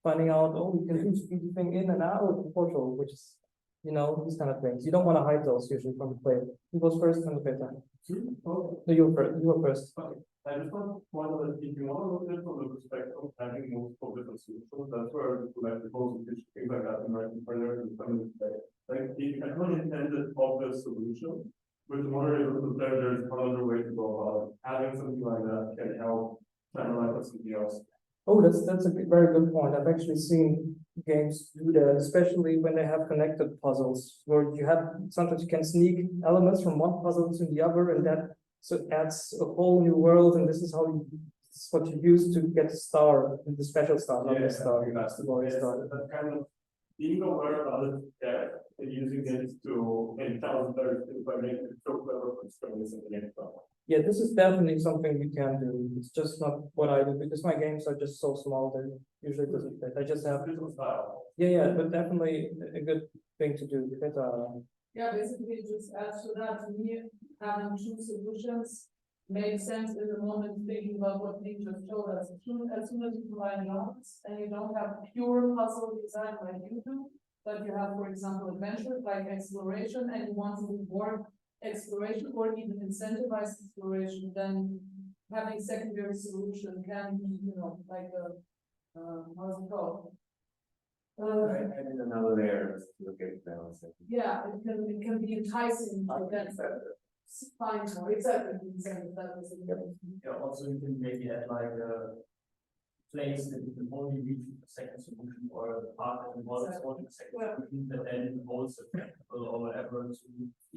finding out, oh, you can do speedy thing in and out of the portal, which is, these kind of things. You don't want to hide those usually from the player. Who goes first and the player time? Oh, No, you were first. okay. I just want that if you want to look at it from the perspective of having multiple different solutions, that's where like the proposal things like that and writing further and coming to say. Like if everyone intended obvious solution, with more there's another way to go about it. Having something like that can help channelize something else. Oh, that's a very good point. I've actually seen games do that, especially when they have connected puzzles, where you have sometimes you can sneak elements from one puzzle to the other, and that so adds a whole new world. And this is this is what you use to get the star, the special star, not the star. That's the bonus star. that kind of being aware about it there and using it to encounter by making it so clever for strings in the next one. Yeah, this is definitely something you can do. It's just not what I do because my games are just so small that usually it doesn't fit. I just have Different style. yeah, but definitely a good thing to do because Yeah, basically just add to that, to me, having two solutions makes sense in the moment thinking about what Nick just showed us. As soon as you combine elements and you don't have pure puzzle design like you do, but you have, for example, adventure like exploration and you want to reward exploration or even incentivize exploration, then having secondary solution can be, like a, how's it called? Adding another layer to look at balance. Yeah, it can be enticing to get find more, exactly. That was it. Yeah, also you can maybe add like a place that you can only reach the second solution or the part that involves only the second solution, that then holds a practical or whatever to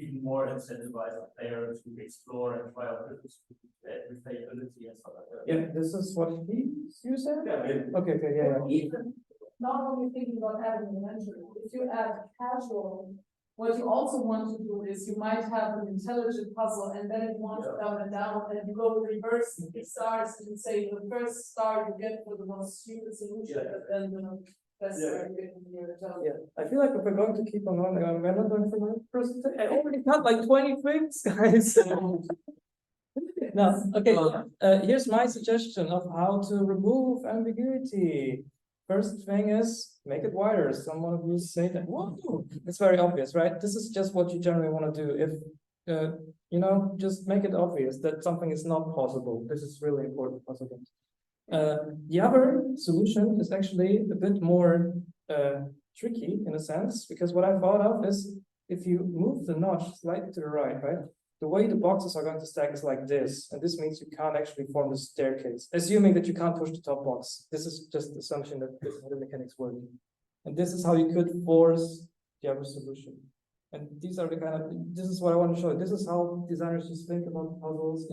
even more incentivize the player to explore and try out different solutions to add replayability and stuff like that. yeah, this is what you said? Yeah, Okay, yeah. Even not only thinking about adding inventory, if you add casual, what you also want to do is you might have an intelligent puzzle and then you want to dumb it down and you go reverse the stars and say the first star you get for the most stupid solution, but then the best star you get in your town. Yeah, I feel like if we're going to keep on going, we're not going for my presentation. I already got like 20 things, guys. Now, okay, here's my suggestion of how to remove ambiguity. First thing is make it wider. Someone of you say that, whoa, it's very obvious, right? This is just what you generally want to do. If, just make it obvious that something is not possible. This is really important puzzle. The other solution is actually a bit more tricky in a sense, because what I thought of is if you move the notch slightly to the right, the way the boxes are going to stack is like this, and this means you can't actually form the staircase, assuming that you can't push the top box. This is just the assumption that this is how the mechanics work. And this is how you could force the other solution. And these are the this is what I want to show you. This is how designers just think about puzzles,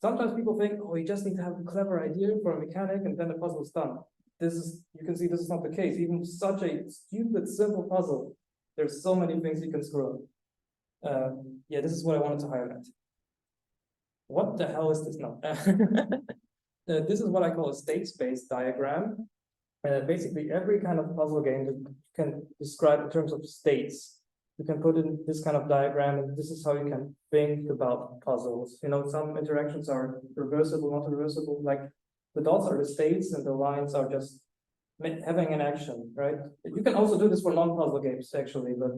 Sometimes people think, oh, you just need to have a clever idea for a mechanic and then the puzzle is done. You can see this is not the case. Even such a stupid, simple puzzle, there's so many things you can screw up. Yeah, this is what I wanted to highlight. What the hell is this now? This is what I call a state space diagram. Basically, every kind of puzzle game that you can describe in terms of states, you can put in this kind of diagram, and this is how you can think about puzzles. Some interactions are reversible, not reversible. Like the dots are the states, and the lines are just having an action, right? You can also do this for non-puzzle games, actually, but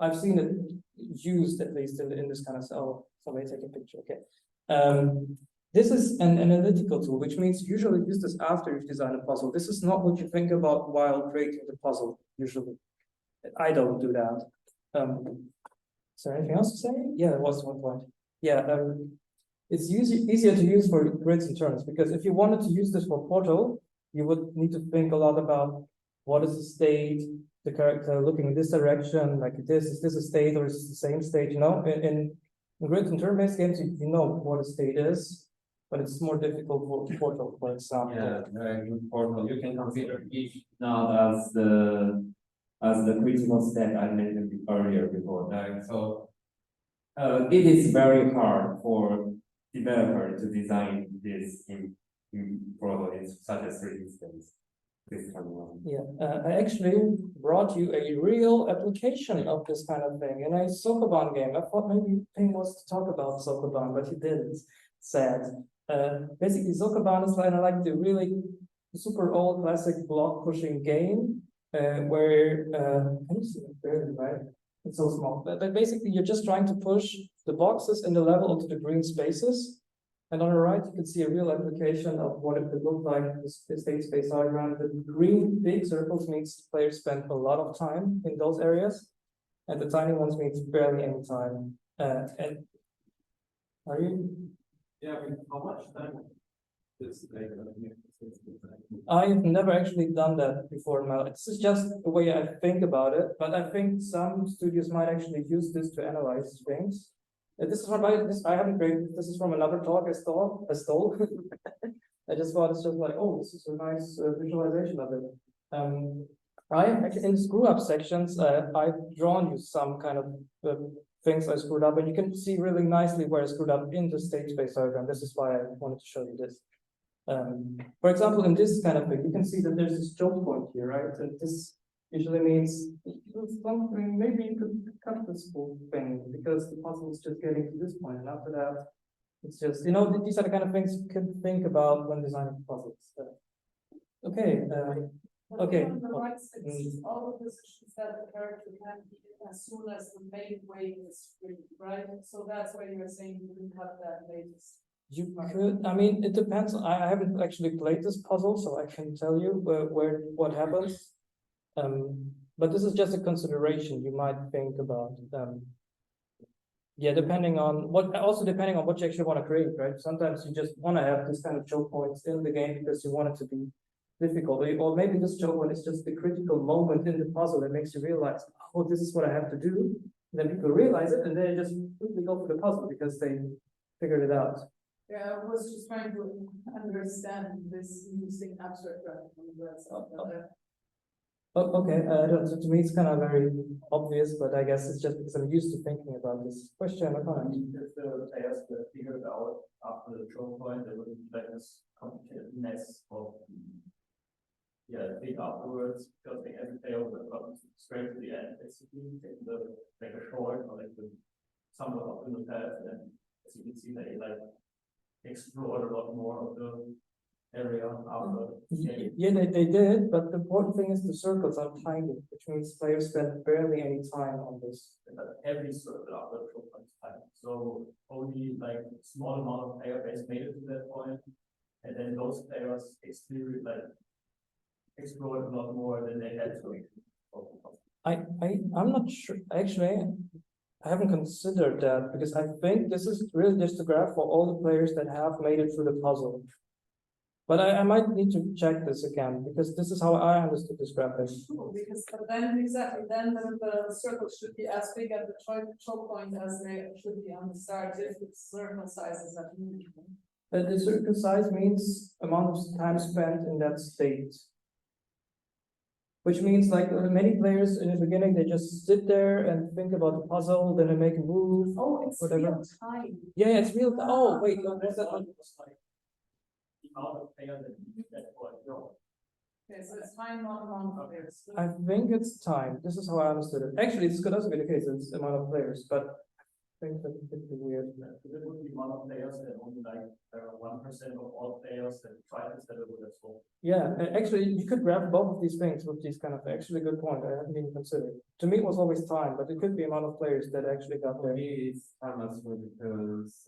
I've seen it used at least in this kind of cell. Somebody take a picture, okay. This is an analytical tool, which means usually use this after you've designed a puzzle. This is not what you think about while creating the puzzle, usually. I don't do that. Is there anything else to say? Yeah, there was one point. Yeah, it's easier to use for grids and turns, because if you wanted to use this for Portal, you would need to think a lot about what is the state, the character looking in this direction, like this, is this a state or is this the same state, In grid and turn-based games, you know what a state is, but it's more difficult for Portal, for example. Yeah, in Portal, you can consider each node as the critical step I mentioned earlier before. It is very hard for developer to design this in Portal in such a 3D space. Yeah, I actually brought you a real application of this kind of thing in a Sokoban game. I thought maybe Ping was to talk about Sokoban, but he didn't. Sad. Basically, Sokoban is like the really super old classic block pushing game where can you see it there, right? It's so small. But basically, you're just trying to push the boxes in the level onto the green spaces. And on the right, you can see a real application of what it could look like, the state space diagram. The green big circles means players spend a lot of time in those areas, and the tiny ones means barely any time. And are you? Yeah, I mean, how much time is like, I've never actually done that before. Now, this is just the way I think about it, but I think some studios might actually use this to analyze things. This is from I haven't created. This is from another talk I stole. I just thought it's just like, oh, this is a nice visualization of it. I actually in screw up sections, I've drawn you some kind of things I screwed up, and you can see really nicely where I screwed up in the state space diagram. This is why I wanted to show you this. For example, in this kind of thing, you can see that there's this choke point here, right? And this usually means something, maybe you could cut this whole thing because the puzzle is just getting to this point, and after that, it's just, you know, these are the kind of things you can think about when designing puzzles. Okay. Okay. On the right side, all the positions that the character can be as soon as the main wave is free, right? So that's why you're saying you can cut that latest. You could, I mean, it depends. I haven't actually played this puzzle, so I can tell you what happens. But this is just a consideration you might think about. Yeah, depending on what you actually want to create, right? Sometimes you just want to have this kind of choke points in the game because you want it to be difficult, or maybe this choke point is just the critical moment in the puzzle that makes you realize, oh, this is what I have to do. And then people realize it, and they just quickly go for the puzzle because they figured it out. Yeah, I was just trying to understand this using abstract graphics. Okay, to me it's kind of very obvious, but I guess it's just because I'm used to thinking about this question. If the players were figured out after the choke point, there wouldn't be like this complicated mess of think afterwards, because like every player would have gotten straight to the end, basically, taking the like a short or like the somewhat optimal path, and as you can see, they like explored a lot more of the area after. Yeah, they did, but the important thing is the circles are tiny, which means players spend barely any time on this. Every circle after the choke point is tiny, so only like a small amount of player base made it to that point, and then those players explored a lot more than they had to. I'm not sure, actually, I haven't considered that because I think this is really just a graph for all the players that have made it through the puzzle. But I might need to check this again because this is how I understood this graphic. Because then exactly, then the circles should be as big at the choke point as they should be on the start if the circle size is at minimum. The circle size means amount of time spent in that state. Which means like many players in the beginning, they just sit there and think about the puzzle, then they make a move. Oh, it's whatever. real time. Yeah, it's real. Oh, wait, no, what's that one? Okay, so it's time, not amount of players. I think it's time. This is how I understood it. Actually, this could also be the case. It's amount of players, but I think that could be weird. It would be amount of players and only like 1% of all players that try to set it with as well. Yeah, actually, you could grab both of these things with these kind of actually good point. I hadn't even considered. To me, it was always time, but it could be amount of players that actually got there. For me, it's time as well because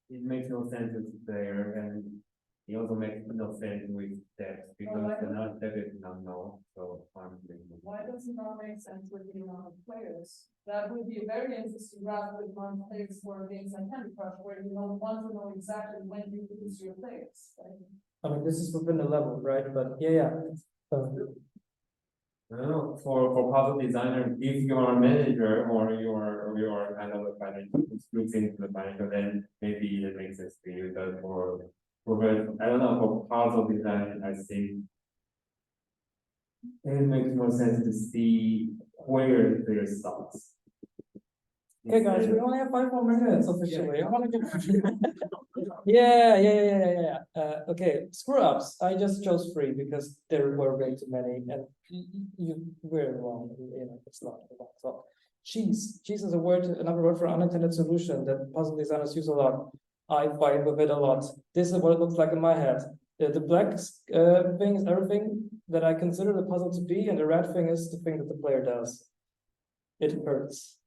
it makes no sense as a player, and it also makes no sense with text because they're not definitely not known. So why does it not make sense with the amount of players? That would be a very interesting graph with amount of players for games like Candy Crush, where you don't want to know exactly when you lose your players. Right? I mean, this is within the level, right? But yeah. I don't know, for puzzle designer, if you're a manager or you're kind of a financial, looks into the financial, then maybe it makes sense to you. But I don't know, for puzzle design, I think it makes more sense to see where there stops. Okay, guys, we only have 5 more minutes officially. I want to give. Yeah. Okay, screw ups. I just chose 3 because there were way too many, and you were wrong. You know, it's not. So, cheese. Cheese is another word for unintended solution that puzzle designers use a lot. I fight with it a lot. This is what it looks like in my head. The black thing is everything that I consider the puzzle to be, and the red thing is the thing that the player does. It hurts.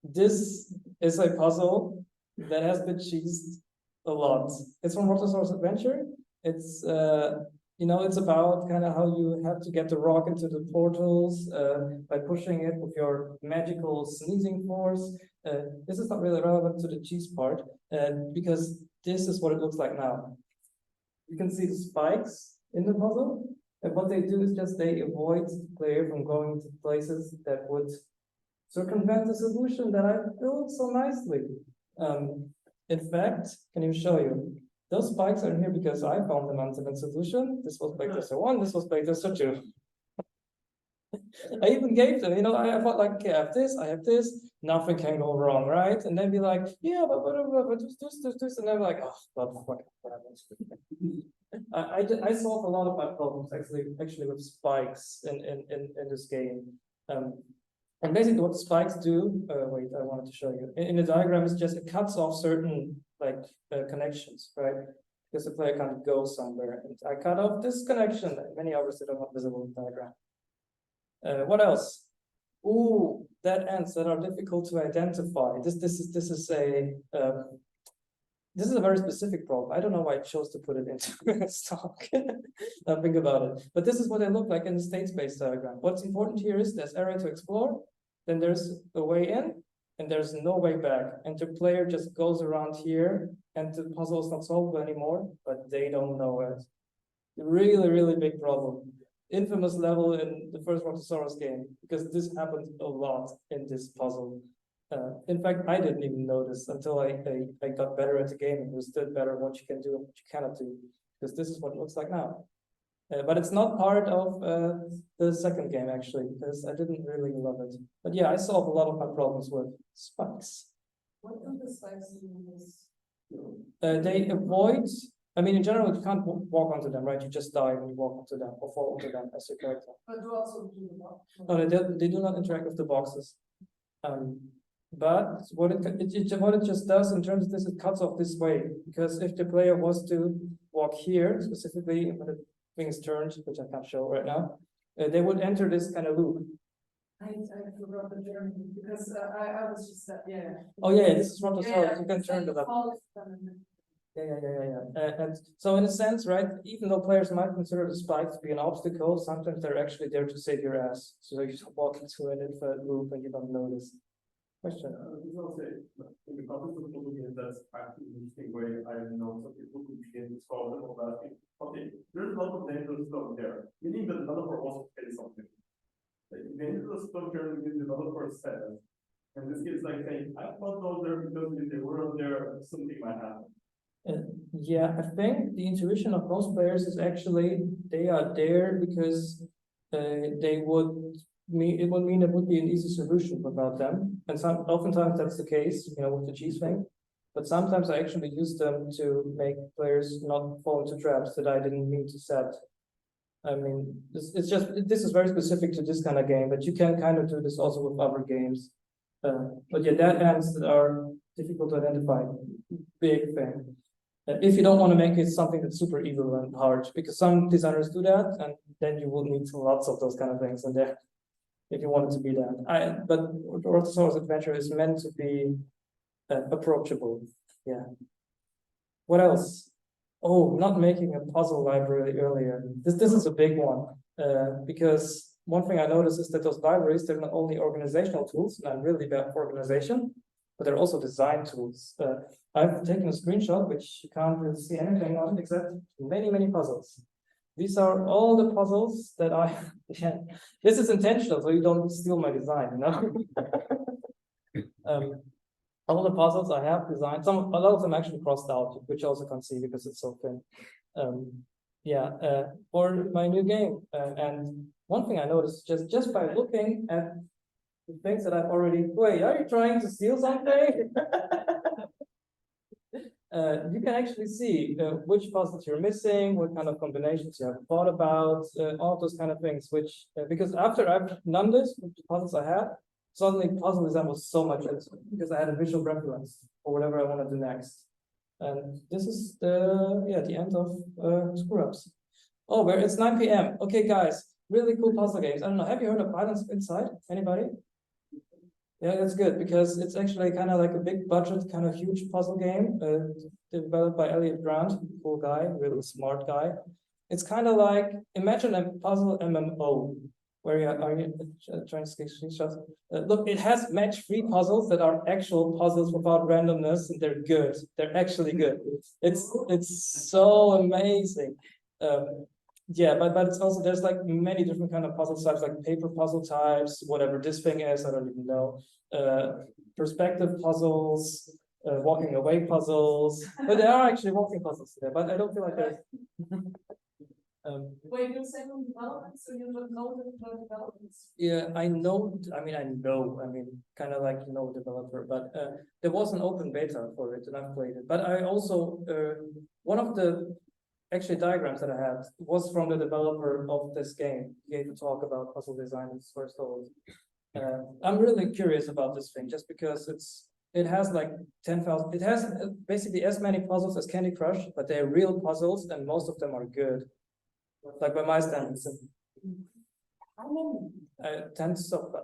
This is a puzzle that has been cheesed a lot. It's from Rotosaure's Adventure. It's it's about kind of how you have to get the rock into the portals by pushing it with your magical sneezing force. This is not really relevant to the cheese part because this is what it looks like now. You can see the spikes in the puzzle, and what they do is just they avoid the player from going to places that would circumvent the solution that I built so nicely. In fact, can you show you? Those spikes are here because I found an ultimate solution. This was Baker 1, this was Baker 2. I even gave them, I thought like, okay, I have this, nothing can go wrong, right? And then be like, yeah, but this, and then like, oh, what fuck. I solved a lot of my problems actually with spikes in this game. And basically what spikes do, wait, I wanted to show you. In the diagram, it's just, it cuts off certain connections, right? Because the player can't go somewhere. And I cut off this connection, many others that are not visible in the diagram. What else? Ooh, dead ends that are difficult to identify. This is a very specific problem. I don't know why I chose to put it into this talk. Now think about it. But this is what they look like in the state space diagram. What's important here is there's area to explore, then there's a way in, and there's no way back. And the player just goes around here, and the puzzle is not solvable anymore, but they don't know it. Really, really big problem. Infamous level in the first Rotosaurus game, because this happened a lot in this puzzle. In fact, I didn't even notice until I got better at the game and understood better what you can do and what you cannot do, because this is what it looks like now. But it's not part of the second game, actually, because I didn't really love it. But yeah, I solved a lot of my problems with spikes. What do the spikes do in this? They avoid, I mean, in general, you can't walk onto them, right? You just die when you walk onto them or fall onto them as your character. But do also do the box? No, they do not interact with the boxes. But what it just does in terms of this, it cuts off this way. Because if the player was to walk here, specifically when the thing is turned, which I can't show right now, they would enter this kind of loop. I forgot the journey because I was just yeah. Oh yeah, this is Rotosaurus. Yeah, You can turn to that. Yeah. And so in a sense, right, even though players might consider the spike to be an obstacle, sometimes they're actually there to save your ass. So you walk into an infinite loop and you don't notice. Question. In the context of the game, that's actually an interesting way I know some people who begin to solve them or asking, okay, there's a lot of dangerous stuff there. Meaning the developer also says something. Like dangerous stuff here the developer says. And this is like saying, I thought those there because if they weren't there, something might happen. Yeah, I think the intuition of most players is actually they are there because it would mean it would be an easy solution without them. And oftentimes that's the case, with the cheese thing. But sometimes I actually use them to make players not fall into traps that I didn't mean to set. I mean, this is very specific to this kind of game, but you can kind of do this also with other games. But yeah, dead ends that are difficult to identify, big thing. If you don't want to make it something that's super evil and hard, because some designers do that, and then you will need lots of those kind of things in there if you want it to be that. But Rotosaurus Adventure is meant to be approachable. Yeah. What else? Oh, not making a puzzle library earlier. This is a big one because one thing I noticed is that those libraries, they're not only organizational tools, and I'm really bad for organization, but they're also design tools. I've taken a screenshot, which you can't really see anything on except many, many puzzles. These are all the puzzles that yeah, this is intentional, so you don't steal my design, all the puzzles I have designed, a lot of them actually crossed out, which you also can't see because it's so thin. For my new game. And one thing I noticed just by looking at the things that I've already, wait, are you trying to steal something? You can actually see which puzzles you're missing, what kind of combinations you have thought about, all of those kind of things, which, because after I've done this with the puzzles I had, suddenly puzzle design was so much easier because I had a visual reference for whatever I want to do next. And this is the end of Screw Ups. Oh, it's 9 p.m. Okay, guys, really cool puzzle games. I don't know, have you heard of Islands of Insight? Anybody? Yeah, that's good because it's actually kind of like a big budget, kind of huge puzzle game, developed by Elliot Grant, cool guy, really smart guy. It's kind of like, imagine a puzzle MMO where you trying to take screenshots. Look, it has match-free puzzles that are actual puzzles without randomness, and they're good. They're actually good. It's so amazing. Yeah, but it's also, there's like many different kind of puzzle types, like paper puzzle types, whatever this thing is, I don't even know. Perspective puzzles, walking away puzzles, but there are actually walking puzzles there, but I don't feel like there's. Wait, you're saying on development, so you don't know the developments? Yeah, I know, kind of like, developer, but there was an open beta for it and I've played it. But I also, one of the actually diagrams that I had was from the developer of this game. He gave a talk about puzzle design in his first old. I'm really curious about this thing just because it has like 10,000, it has basically as many puzzles as Candy Crush, but they're real puzzles and most of them are good. Like by my standards. How many? Tens of,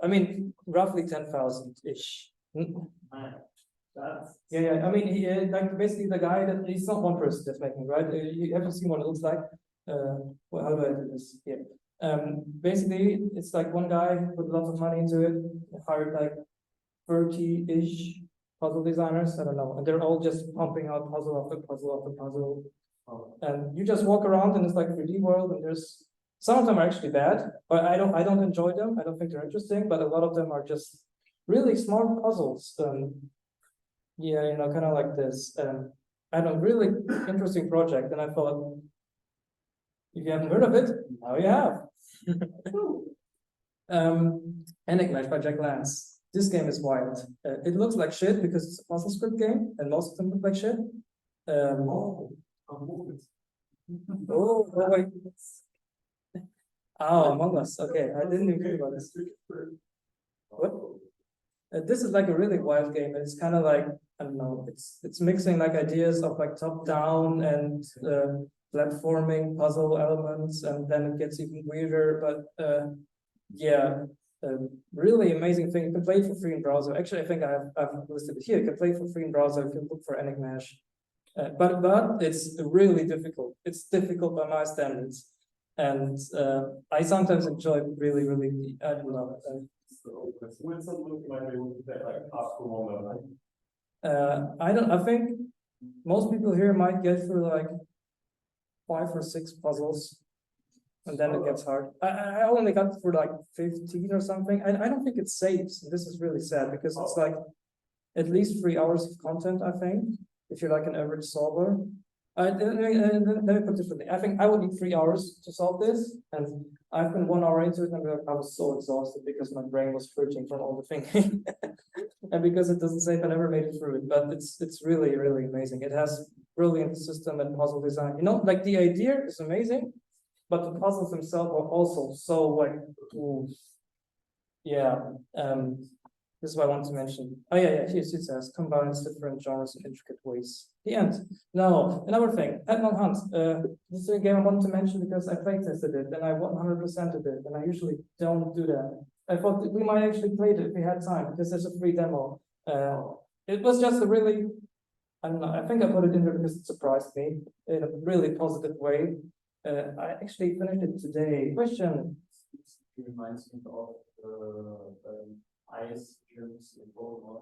roughly 10,000-ish. Yeah. I mean, he like basically the guy that he's not one person that's making, right? You haven't seen what it looks like. Well, how do I do this? Yeah. Basically, it's like one guy put lots of money into it, hired like 30-ish puzzle designers. I don't know, and they're all just pumping out puzzle after puzzle after puzzle. And you just walk around and it's like 3D world, and there's some of them are actually bad, but I don't enjoy them. I don't think they're interesting, but a lot of them are just really smart puzzles. Yeah, kind of like this. I don't really interesting project, and I thought, if you haven't heard of it, now you have. Enigma by Jack Lance. This game is wild. It looks like shit because it's a puzzle script game, and most of them look like shit. Wait. Oh, Among Us. Okay, I didn't even think about this. What? This is like a really wild game. It's kind of like, I don't know, it's mixing like ideas of like top down and platforming puzzle elements, and then it gets even weirder. But yeah, really amazing thing. You can play it for free in browser. Actually, I think I've listed it here. You can play it for free in browser. You can look for Enigma. But it's really difficult. It's difficult by my standards, and I sometimes enjoy it really. I don't know. Would something like they would say like after one I think most people here might get through like 5 or 6 puzzles, and then it gets hard. I only got through like 15 or something. I don't think it saves. This is really sad because it's like at least 3 hours of content, I think, if you're like an average solver. Let me put it differently. I think I would need 3 hours to solve this, and I've been 1 hour into it, and I was so exhausted because my brain was hurting from all the thinking, and because it doesn't save, I never made it through it. But it's really amazing. It has brilliant system and puzzle design. Like the idea is amazing, but the puzzles themselves are also so like, ooh. Yeah. This is what I want to mention. Oh yeah. Here it says combines different genres in intricate ways. The end. No, another thing. Headlong Hunt. This is a game I wanted to mention because I playtested it and I 100%ed it, and I usually don't do that. I thought that we might actually play it if we had time because there's a free demo. It was just a really, I don't know. I think I put it in there because it surprised me in a really positive way. I actually finished it today. Question. It reminds me of ice gyms in Pokemon,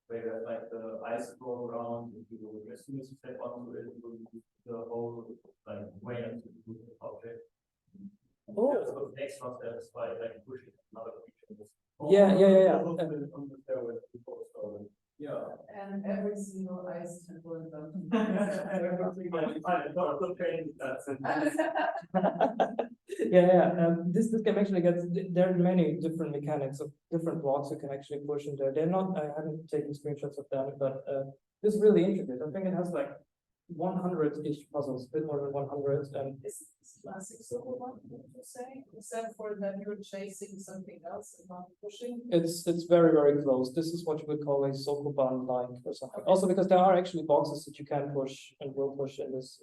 where like the ice flow around, if you as soon as you step onto it, will the whole like way into the object. Oh. Yeah, so the extra steps by like pushing another creature. Yeah. And every single ice temple in them. This game actually gets, there are many different mechanics of different blocks you can actually push in there. They're not, I haven't taken screenshots of them, but it's really intricate. I think it has like 100-ish puzzles, a bit more than 100, and Is this classic Sokoban, would you say, except for that you're chasing something else and not pushing? it's very close. This is what you would call a Sokoban-like or something. Also because there are actually boxes that you can push and will push in this.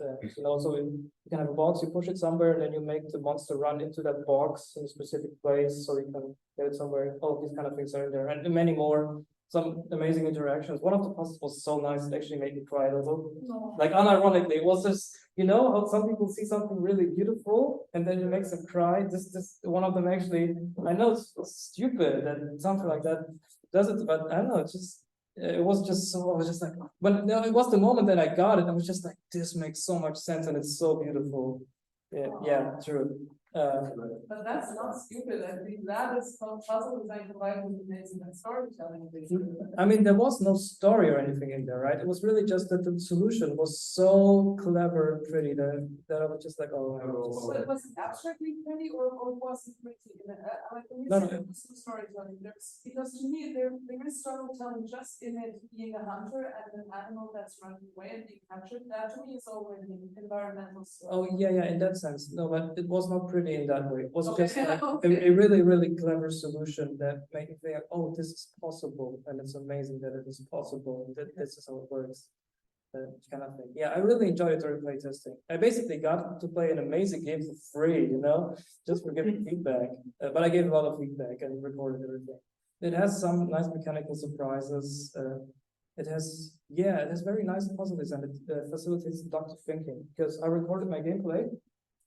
So you can have a box, you push it somewhere, and then you make the monster run into that box in a specific place, so you can get it somewhere. All of these kind of things are in there, and many more. Some amazing interactions. One of the puzzles was so nice, it actually made me cry a little. No. Like unironically, it was just, you know, how some people see something really beautiful and then it makes them cry. This one of them actually, I know it's stupid and something like that does it, but I don't know, it was just so, I was just like, but no, it was the moment that I got it. I was just like, this makes so much sense and it's so beautiful. Yeah, true. But that's not stupid. I think that is how puzzle design combined with amazing storytelling. I mean, there was no story or anything in there, right? It was really just that the solution was so clever and pretty that I was just like, oh. So it was abstractly pretty or was it pretty? No, Some storytelling. Because to me, there is storytelling just in it being a hunter and an animal that's running away and being captured. That to me is already environmental story. Oh, yeah, in that sense. No, but it was not pretty in that way. It was Okay. just like a really clever solution that made me think, oh, this is possible. And it's amazing that it is possible. And that this is how it works. Kind of thing. Yeah, I really enjoyed during playtesting. I basically got to play an amazing game for free, you know, just for giving feedback. But I gave a lot of feedback and recorded everything. It has some nice mechanical surprises. It has very nice puzzle design. It facilitates deductive thinking because I recorded my gameplay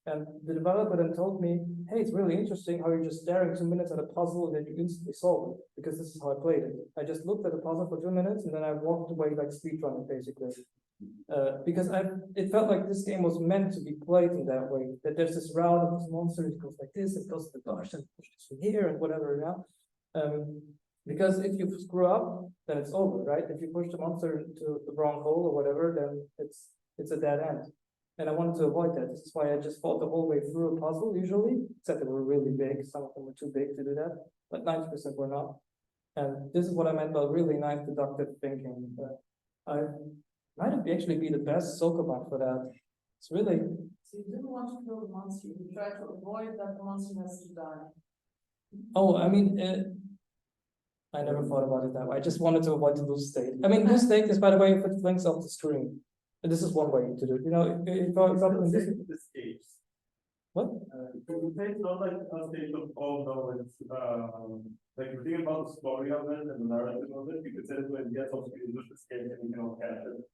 and the developer then told me, hey, it's really interesting how you're just staring 2 minutes at a puzzle and then you instantly solve it because this is how I played it. I just looked at the puzzle for 2 minutes and then I walked away like speedrunning basically. Because it felt like this game was meant to be played in that way. That there's this route of this monster, it goes like this, it goes to the bush and pushes from here and whatever, yeah. Because if you screw up, then it's over, right? If you push the monster into the wrong hole or whatever, then it's a dead end. And I wanted to avoid that. This is why I just fought the whole way through a puzzle usually, except they were really big. Some of them were too big to do that, but 90% were not. And this is what I meant by really nice deductive thinking. I might actually be the best Sokoban for that. It's really. So you didn't want to kill the monster, you tried to avoid that the monster has to die. Oh, I mean, I never thought about it that way. I just wanted to avoid the lose state. I mean, lose state is, by the way, if it links off the screen. And this is one way to do it. You know, if for example, in this stage. What? It's not like a stage of all knowledge. Like you think about the story of it and the narrative of it, you could say that when it gets off screen, just escape and you cannot catch it.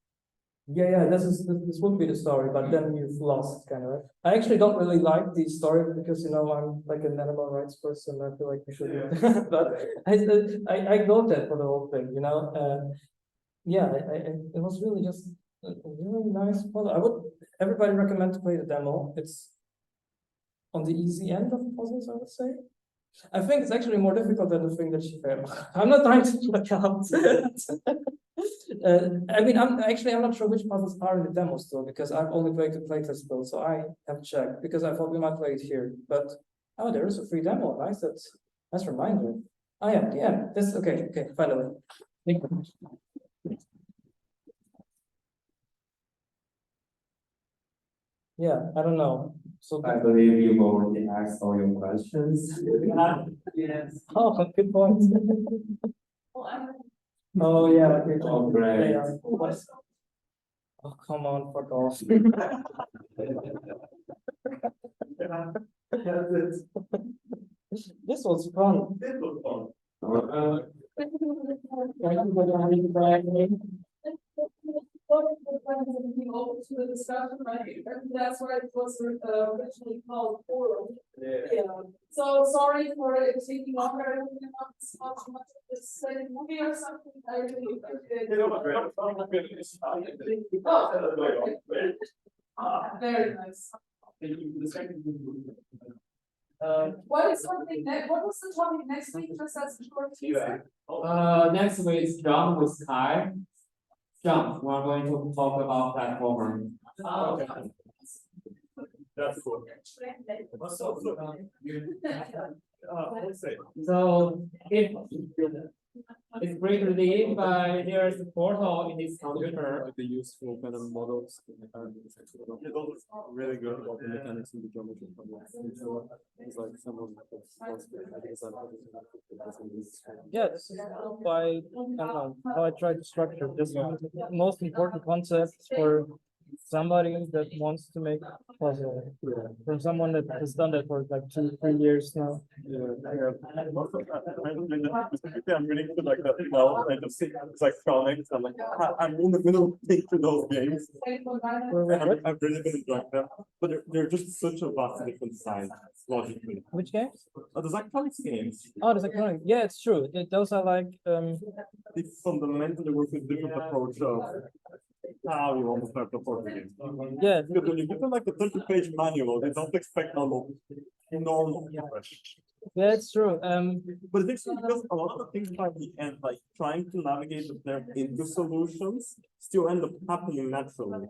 Yeah, this would be the story, but then you've lost kind of. Right? I actually don't really like the story because you know I'm like an animal rights person. I feel like we should, but I ignored that for the whole thing. You know, it was really just a really nice puzzle. I would everybody recommend to play the demo. It's on the easy end of puzzles, I would say. I think it's actually more difficult than the thing that she found. I'm not trying to look out. I mean, I'm not sure which puzzles are in the demo still because I've only played the playtest build, so I have checked because I thought we might play it here. But oh, there is a free demo. Nice, that's a reminder. Oh yeah. This okay. Finally. Yeah, I don't know. So I believe you've already asked all your questions. yes. Oh, good point. Well, Oh yeah. Okay. Oh, great. Yeah. Oh, come on, fuck off. This was fun. This was fun. Thank you for having me back. open to the discussion, right? And that's why it was originally called Forum. Yeah. So sorry for it taking longer. I don't know not too much of this second movie or something. I really very nice. What is something next? What was the topic next week? Just as a short teaser. Next week is Jump with Kai. Jump. We're going to talk about platformer. Okay. That's cool. So if It's pretty lead, but there's a portal in this computer. The useful kind of models. It was really good about the mechanics and the geometry. It's like someone Yeah, this is why, I don't know, how I try to structure this one. The most important concepts for somebody that wants to make puzzle. From someone that has done that for like 2-3 years now. I'm really good like that now. I just see it's like comics. I'm like, I'm in the middle of thinking those games. And I've really been enjoying them. But they're just such a vastly different side, logically. Which games? There's like comics games. Oh, there's like, yeah, it's true. Those are like, They fundamentally work with different approach of how you want to start the portal game. yeah, Because when you give them like a 30-page manual, they don't expect normal progression. yeah, it's true. But it's actually because a lot of the things by the end, like trying to navigate the player into solutions, still end up happening naturally.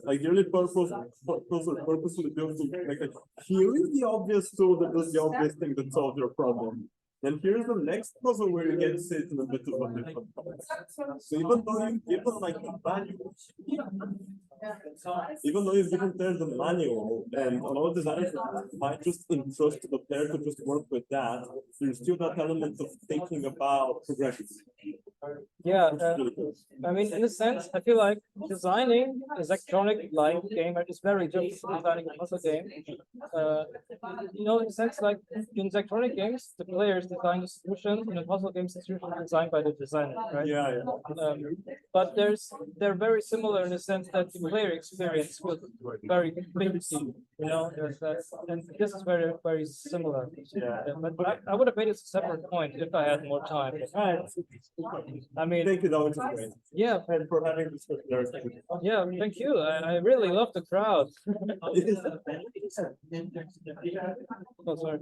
Like the only purposefully built to like, here is the obvious tool that does the obvious thing that solves your problem. Then here's the next puzzle where you get to sit in a bit of a different place. So even though you give them like a manual, even though you've given players the manual, and a lot of designers might just entrust the player to just work with that, there's still that element of thinking about progression. Yeah, I mean, in a sense, I feel like designing electronic-like game is very different from designing a puzzle game. You know, in a sense, like in electronic games, the players design the solution. In a puzzle game, it's usually designed by the designer, right? Yeah. But they're very similar in the sense that the player experience was very big. You know, there's that, and this is very, very similar. Yeah. But I would have made it a separate point if I had more time. I mean, Thank you, that was great. yeah, And for having this with yours. yeah, thank you. I really love the crowd. Oh, sorry.